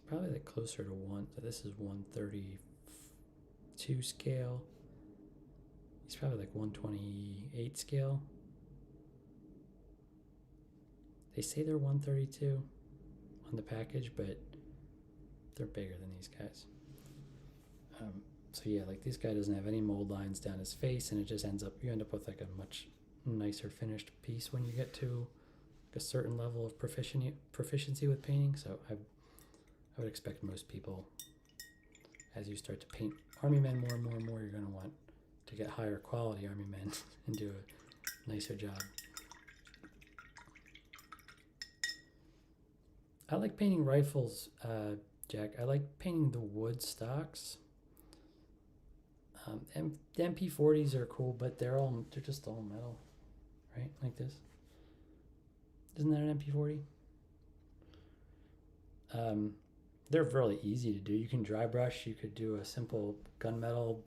Speaker 1: probably like closer to one. So this is 132 scale. He's probably like 128 scale. They say they're 132 on the package, but they're bigger than these guys. So yeah, like this guy doesn't have any mold lines down his face, and it just you end up with like a much nicer finished piece when you get to a certain level of proficiency with painting. So I would expect most people, as you start to paint army men more and more and more, you're going to want to get higher quality army men and do a nicer job. I like painting rifles, Jack. I like painting the wood stocks. And the MP40s are cool, but they're just all metal, right? Like this. Isn't that an MP40? They're really easy to do. You can dry brush. You could do a simple gunmetal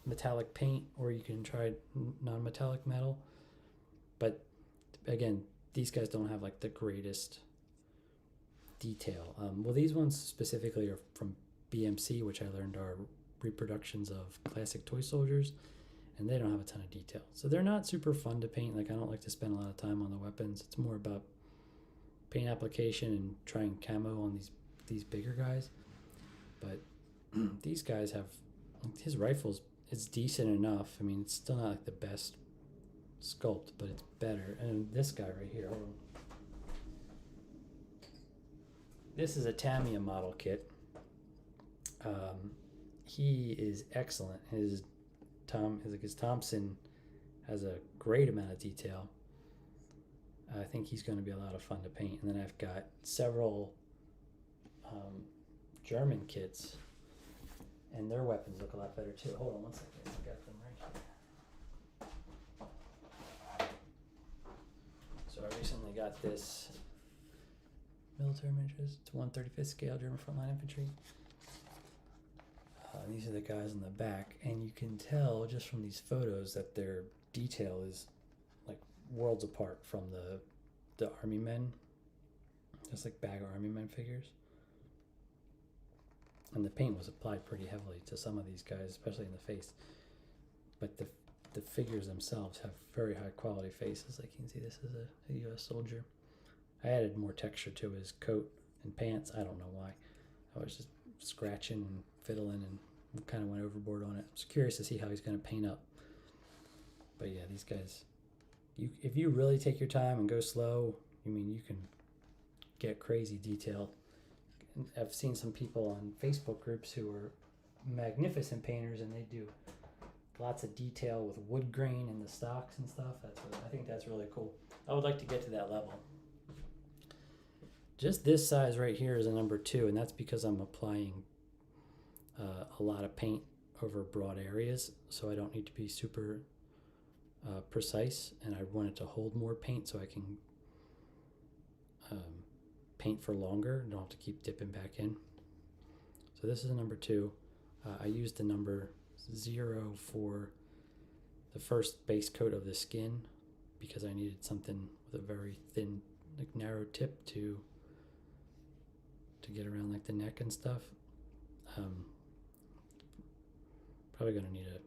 Speaker 1: metallic paint, or you can try non-metallic metal. But again, these guys don't have like the greatest detail. Well, these ones specifically are from BMC, which I learned are reproductions of classic toy soldiers, and they don't have a ton of detail. So they're not super fun to paint. Like, I don't like to spend a lot of time on the weapons. It's more about paint application and trying camo on these bigger guys. But these guys have, his rifles, it's decent enough. I mean, it's still not like the best sculpt, but it's better. And this guy right here, this is a Tamiya model kit. He is excellent. His Thompson has a great amount of detail. I think he's going to be a lot of fun to paint. And then I've got several German kits, and their weapons look a lot better too. Hold on one second. I got them right here. So I recently got this military miniatures. It's 135th scale German frontline infantry. These are the guys in the back, and you can tell just from these photos that their detail is like worlds apart from the army men, just like bag of army men figures. And the paint was applied pretty heavily to some of these guys, especially in the face. But the figures themselves have very high quality faces. Like you can see, this is a U.S. soldier. I added more texture to his coat and pants. I don't know why. I was just scratching and fiddling and kind of went overboard on it. I was curious to see how he's going to paint up. But yeah, these guys, if you really take your time and go slow, I mean, you can get crazy detail. I've seen some people on Facebook groups who are magnificent painters, and they do lots of detail with wood grain in the stocks and stuff. I think that's really cool. I would like to get to that level. Just this size right here is a number 2, and that's because I'm applying a lot of paint over broad areas, so I don't need to be super precise, and I want it to hold more paint so I can paint for longer and don't have to keep dipping back in. So this is a number 2. I used the number 0 for the first base coat of the skin because I needed something with a very thin, like narrow tip to get around like the neck and stuff. Probably going to need a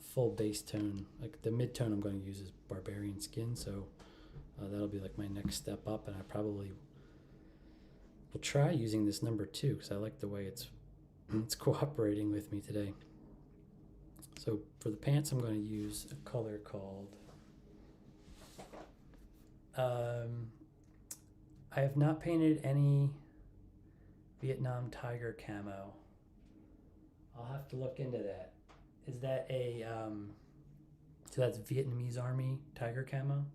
Speaker 1: full base tone. Like the mid tone I'm going to use is barbarian skin, so that'll be like my next step up, and I probably will try using this number 2 because I like the way it's cooperating with me today. So for the pants, I'm going to use a color called I have not painted any Vietnam Tiger camo. I'll have to look into that. Is that a so that's Vietnamese Army Tiger camo?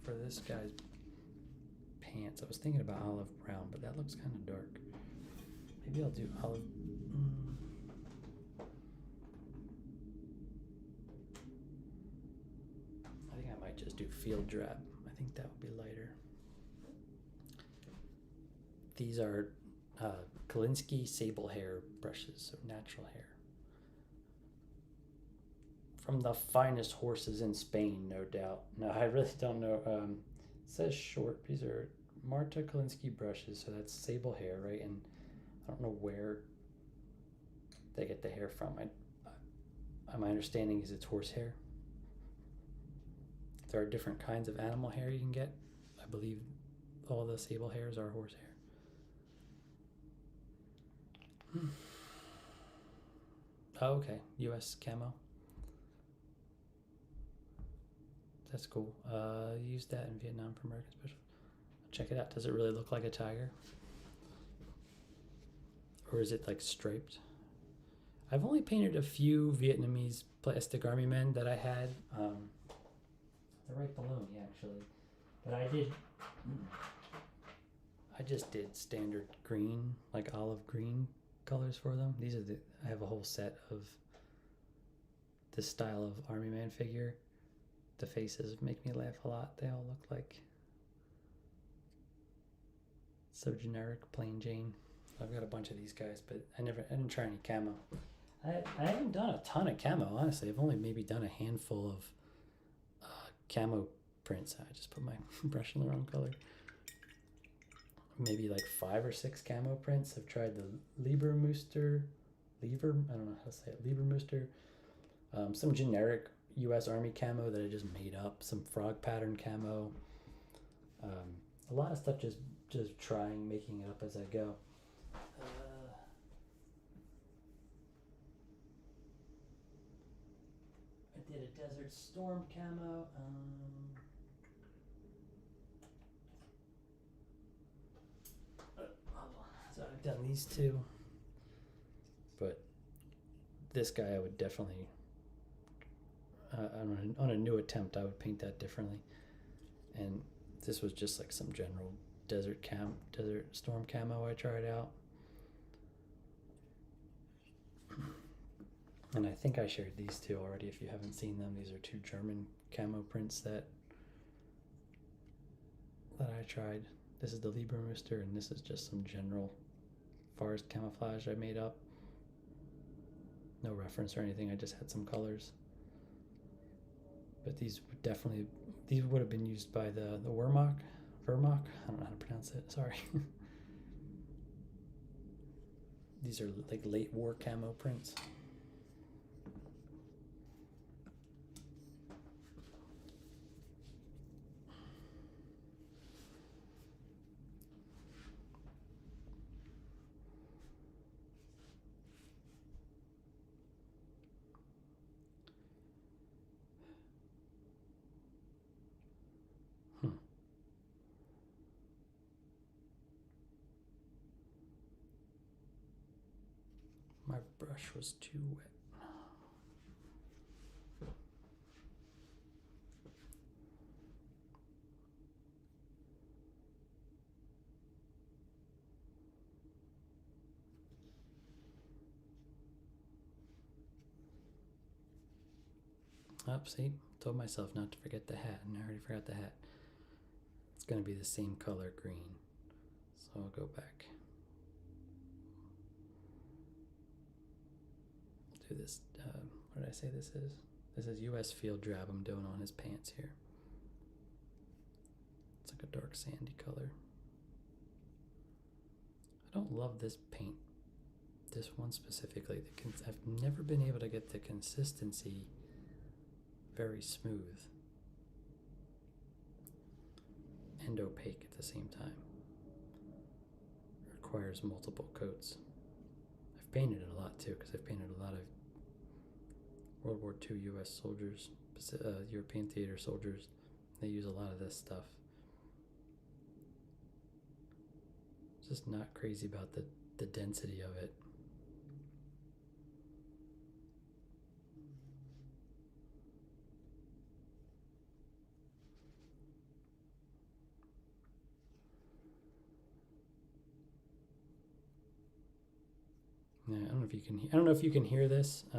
Speaker 1: For this guy's pants, I was thinking about olive brown, but that looks kind of dark. Maybe I'll do olive. I think I might just do field drab. I think that would be lighter. These are Kolinsky sable hair brushes, so natural hair. From the finest horses in Spain, no doubt. No, I really don't know. It says short. These are Marta Kolinsky brushes, so that's sable hair, right? And I don't know where they get the hair from. My understanding is it's horsehair. There are different kinds of animal hair you can get. I believe all the sable hairs are horsehair. Oh, okay. U.S. camo. That's cool. Used that in Vietnam for American Special. Check it out. Does it really look like a tiger? Or is it like striped? I've only painted a few Vietnamese plastic army men that I had. They're right below me, actually. But I just did standard green, like olive green colors for them. I have a whole set of this style of army man figure. The faces make me laugh a lot. They all look like so generic, plain Jane. I've got a bunch of these guys, but I didn't try any camo. I haven't done a ton of camo, honestly. I've only maybe done a handful of camo prints. I just put my brush in the wrong color. Maybe like 5 or 6 camo prints. I've tried the Liebermuster, I don't know how to say it, Liebermuster. Some generic U.S. Army camo that I just made up. Some frog pattern camo. A lot of stuff just trying, making it up as I go. I did a Desert Storm camo. So I've done these two, but this guy I would definitely, on a new attempt, I would paint that differently. And this was just like some general Desert Storm camo I tried out. And I think I shared these two already. If you haven't seen them, these are 2 German camo prints that I tried. This is the Liebermuster, and this is just some general forest camouflage I made up. No reference or anything, I just had some colors. But these would have been used by the Wehrmacht. I don't know how to pronounce it, sorry. These are like late war camo prints. My brush was too wet. Oh, see, told myself not to forget the hat, and I already forgot the hat. It's going to be the same color green, so I'll go back. Do this, what did I say this is? This is U.S. Field Drab I'm doing on his pants here. It's like a dark sandy color. I don't love this paint, this one specifically. I've never been able to get the consistency very smooth and opaque at the same time. It requires multiple coats. I've painted it a lot too, because I've painted a lot of World War II U.S. soldiers, European theater soldiers. They use a lot of this stuff. Just not crazy about the density of it. Yeah, I don't know if you can hear this. I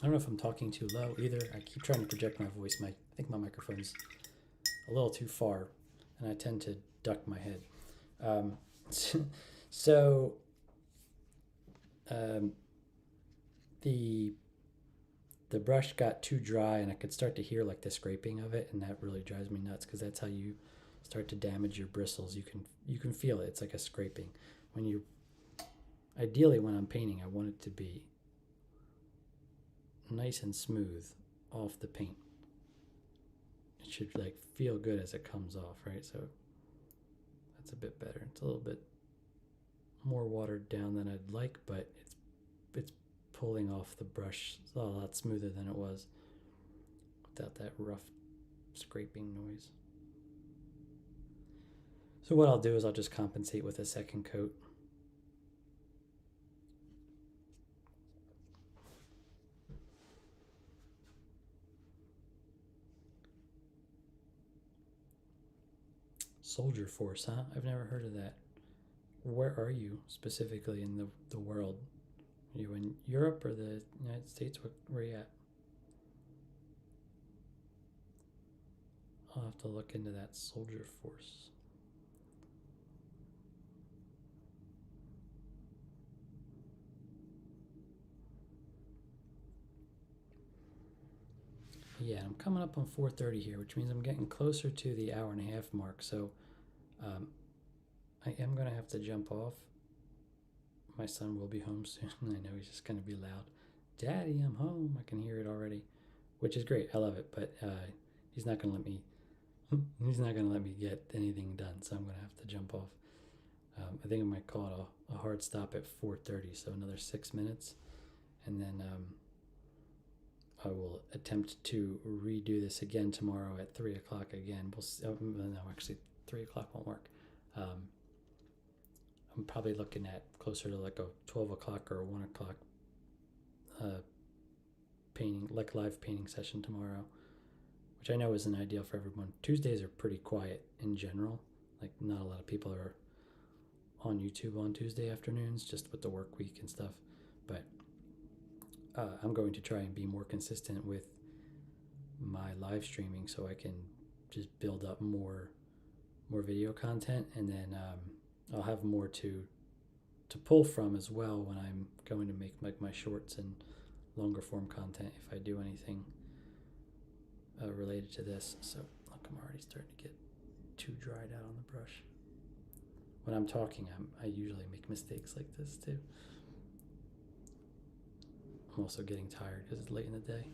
Speaker 1: don't know if I'm talking too low either. I keep trying to project my voice. I think my microphone's a little too far, and I tend to duck my head. So um, the brush got too dry, and I could start to hear like the scraping of it, and that really drives me nuts because that's how you start to damage your bristles. You can feel it. It's like a scraping. When you ideally when I'm painting, I want it to be nice and smooth off the paint. It should like feel good as it comes off, right? So that's a bit better. It's a little bit more watered down than I'd like, but it's pulling off the brush a lot smoother than it was without that rough scraping noise. So what I'll do is I'll just compensate with a second coat. Soldier Force, huh? I've never heard of that. Where are you specifically in the world? Are you in Europe or the United States? Where are you at? I'll have to look into that Soldier Force. Yeah, I'm coming up on 4:30 here, which means I'm getting closer to the hour and a half mark. So um, I am going to have to jump off. My son will be home soon. I know he's just going to be loud. Daddy, I'm home. I can hear it already, which is great. I love it, but he's not going to let me. He's not going to let me get anything done, so I'm going to have to jump off. I think I might call it a hard stop at 4:30, so another 6 minutes, and then I will attempt to redo this again tomorrow at 3 o'clock again. No, actually 3 o'clock won't work. I'm probably looking at closer to like a 12 o'clock or a 1 o'clock painting, like live painting session tomorrow, which I know isn't ideal for everyone. Tuesdays are pretty quiet in general. Like not a lot of people are on YouTube on Tuesday afternoons, just with the work week and stuff. But I'm going to try and be more consistent with my live streaming so I can just build up more video content, and then I'll have more to pull from as well when I'm going to make like my shorts and longer form content if I do anything related to this. So look, I'm already starting to get too dried out on the brush. When I'm talking, I usually make mistakes like this too. I'm also getting tired because it's late in the day.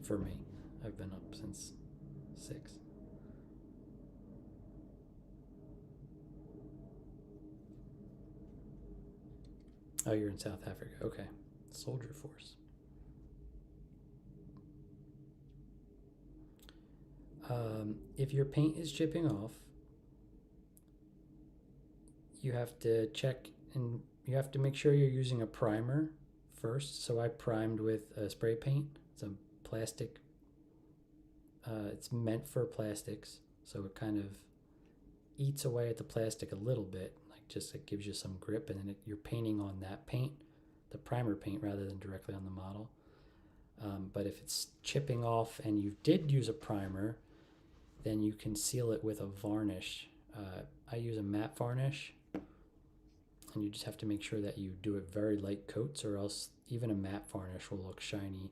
Speaker 1: For me, I've been up since 6. Oh, you're in South Africa. Okay. Soldier Force. If your paint is chipping off, you have to check and you have to make sure you're using a primer first. So I primed with spray paint. It's a plastic. It's meant for plastics, so it kind of eats away at the plastic a little bit. Like just it gives you some grip, and then you're painting on that paint, the primer paint, rather than directly on the model. But if it's chipping off and you did use a primer, then you can seal it with a varnish. I use a matte varnish, and you just have to make sure that you do it very light coats, or else even a matte varnish will look shiny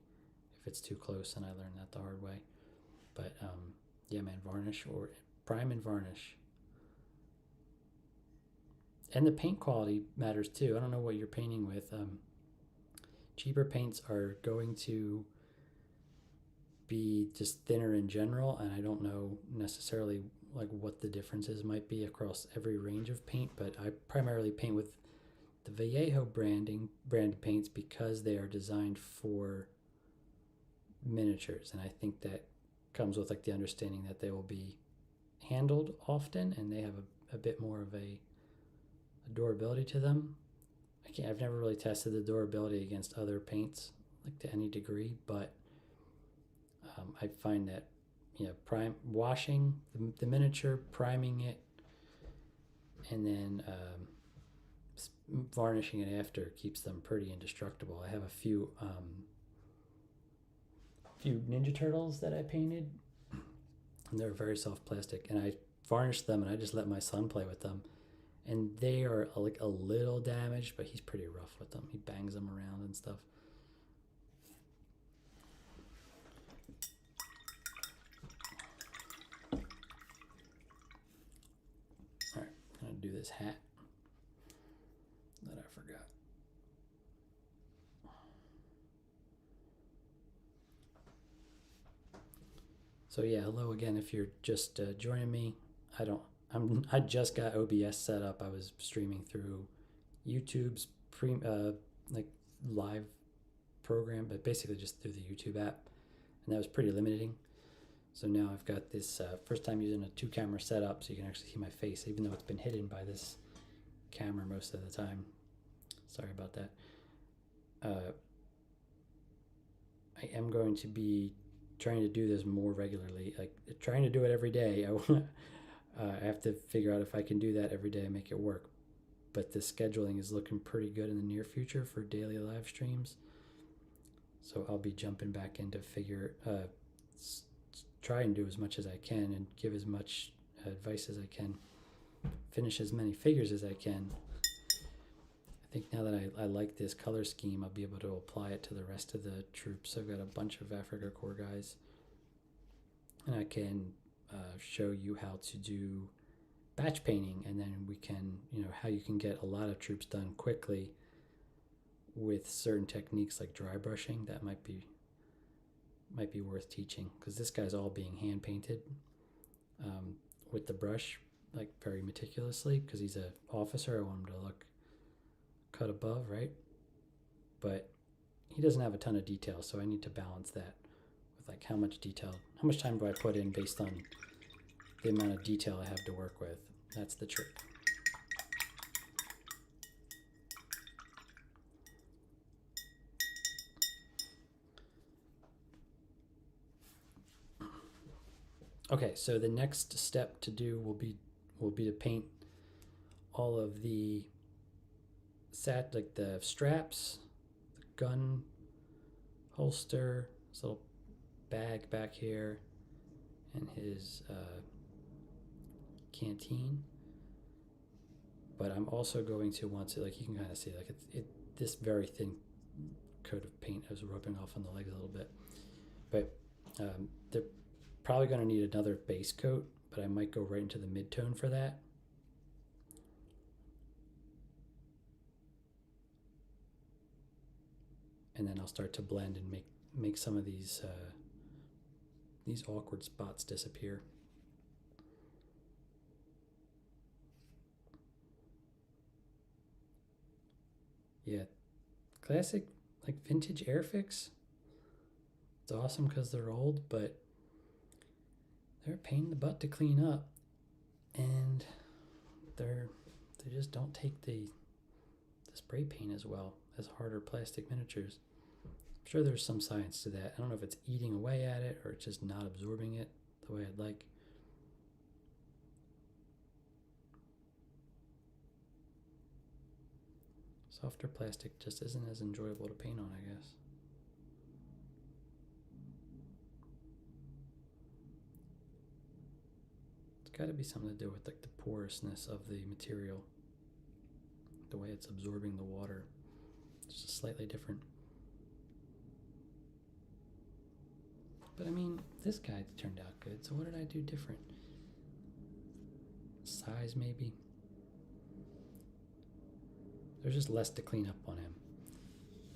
Speaker 1: if it's too close, and I learned that the hard way. But yeah, man, varnish or prime and varnish. And the paint quality matters too. I don't know what you're painting with. Cheaper paints are going to be just thinner in general, and I don't know necessarily like what the differences might be across every range of paint, but I primarily paint with the Vallejo branded paints because they are designed for miniatures, and I think that comes with like the understanding that they will be handled often and they have a bit more of a durability to them. I've never really tested the durability against other paints like to any degree, but I find that washing the miniature, priming it, and then varnishing it after keeps them pretty indestructible. I have a few Ninja Turtles that I painted, and they're very soft plastic, and I varnished them and I just let my son play with them, and they are like a little damaged, but he's pretty rough with them. He bangs them around and stuff. All right, I'm gonna do this hat that I forgot. So yeah, hello again. If you're just joining me, I just got OBS set up. I was streaming through YouTube's like live program, but basically just through the YouTube app, and that was pretty limiting. So now I've got this first time using a 2-camera setup, so you can actually see my face, even though it's been hidden by this camera most of the time. Sorry about that. I am going to be trying to do this more regularly, like trying to do it every day. I have to figure out if I can do that every day and make it work. But the scheduling is looking pretty good in the near future for daily live streams. So I'll be jumping back in to try and do as much as I can and give as much advice as I can, finish as many figures as I can. I think now that I like this color scheme, I'll be able to apply it to the rest of the troops. I've got a bunch of Afrika Korps guys, and I can show you how to do batch painting, and then we can, how you can get a lot of troops done quickly with certain techniques like dry brushing. That might be worth teaching, because this guy's all being hand painted with the brush, like very meticulously, because he's an officer. I want him to look cut above, right? But he doesn't have a ton of detail, so I need to balance that with like how much time do I put in based on the amount of detail I have to work with. That's the trick. Okay, so the next step to do will be to paint all of the like the straps, the gun holster, this little bag back here, and his canteen. But I'm also going to want to, like, you can kind of see, like, this very thin coat of paint is rubbing off on the legs a little bit. But they're probably going to need another base coat, but I might go right into the mid-tone for that. And then I'll start to blend and make some of these awkward spots disappear. Yeah, classic, like vintage Airfix. It's awesome because they're old, but they're a pain in the butt to clean up, and they just don't take the spray paint as well as harder plastic miniatures. I'm sure there's some science to that. I don't know if it's eating away at it or it's just not absorbing it the way I'd like. Softer plastic just isn't as enjoyable to paint on, I guess. It's got to be something to do with like the porousness of the material, the way it's absorbing the water. It's just slightly different. But I mean, this guy turned out good, so what did I do different? Size, maybe? There's just less to clean up on him.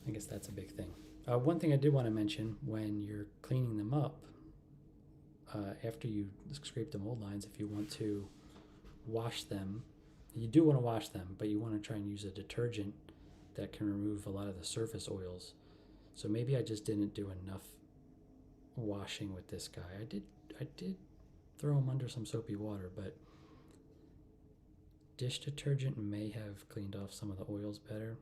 Speaker 1: I guess that's a big thing. One thing I did want to mention, when you're cleaning them up, after you scrape the mold lines, if you want to wash them, you do want to wash them, but you want to try and use a detergent that can remove a lot of the surface oils. So maybe I just didn't do enough washing with this guy. I did throw him under some soapy water, but dish detergent may have cleaned off some of the oils better.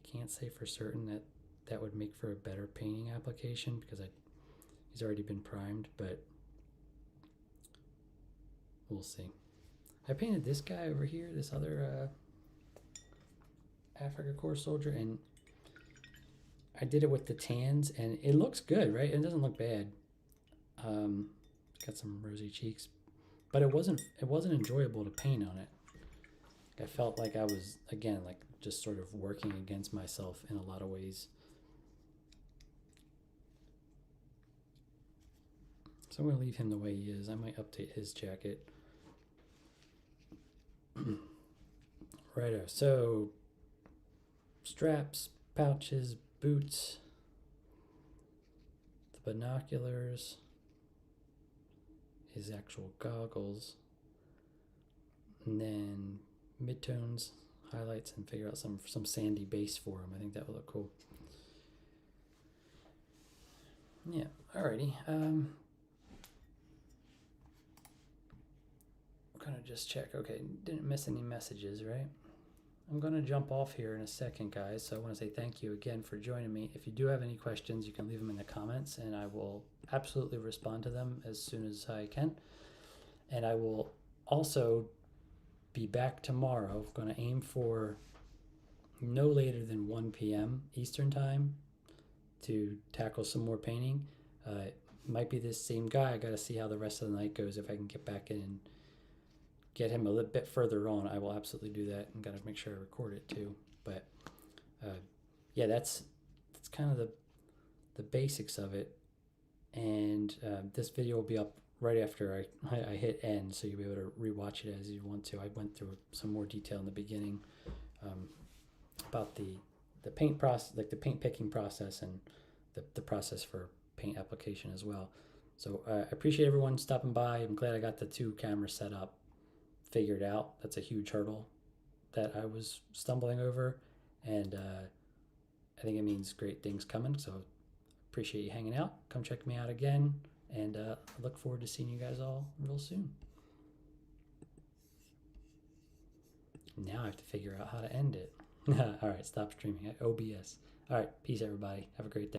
Speaker 1: I can't say for certain that would make for a better painting application, because he's already been primed, but we'll see. I painted this guy over here, this other Afrika Korps soldier, and I did it with the tans, and it looks good, right? It doesn't look bad. Got some rosy cheeks, but it wasn't enjoyable to paint on it.
Speaker 2: I felt like I was, again, like just sort of working against myself in a lot of ways. So I'm going to leave him the way he is. I might update his jacket. Righto. So straps, pouches, boots, the binoculars, his actual goggles, and then midtones, highlights, and figure out some sandy base for him. I think that would look cool. Yeah, alrighty. I'm gonna just check. Okay, didn't miss any messages, right? I'm gonna jump off here in a second, guys. So I want to say thank you again for joining me. If you do have any questions, you can leave them in the comments, and I will absolutely respond to them as soon as I can. And I will also be back tomorrow. I'm going to aim for no later than 1 p.m. Eastern time to tackle some more painting. It might be this same guy. I got to see how the rest of the night goes. If I can get back in and get him a little bit further on, I will absolutely do that, and got to make sure I record it too. But yeah, that's kind of the basics of it. And this video will be up right after I hit end, so you'll be able to rewatch it as you want to. I went through some more detail in the beginning about the paint process, like the paint picking process, and the process for paint application as well. So I appreciate everyone stopping by. I'm glad I got the 2 cameras set up, figured out. That's a huge hurdle that I was stumbling over, and I think it means great things coming. So appreciate you hanging out. Come check me out again, and I look forward to seeing you guys all real soon. Now I have to figure out how to end it. All right, stop streaming at OBS. All right, peace, everybody. Have a great day.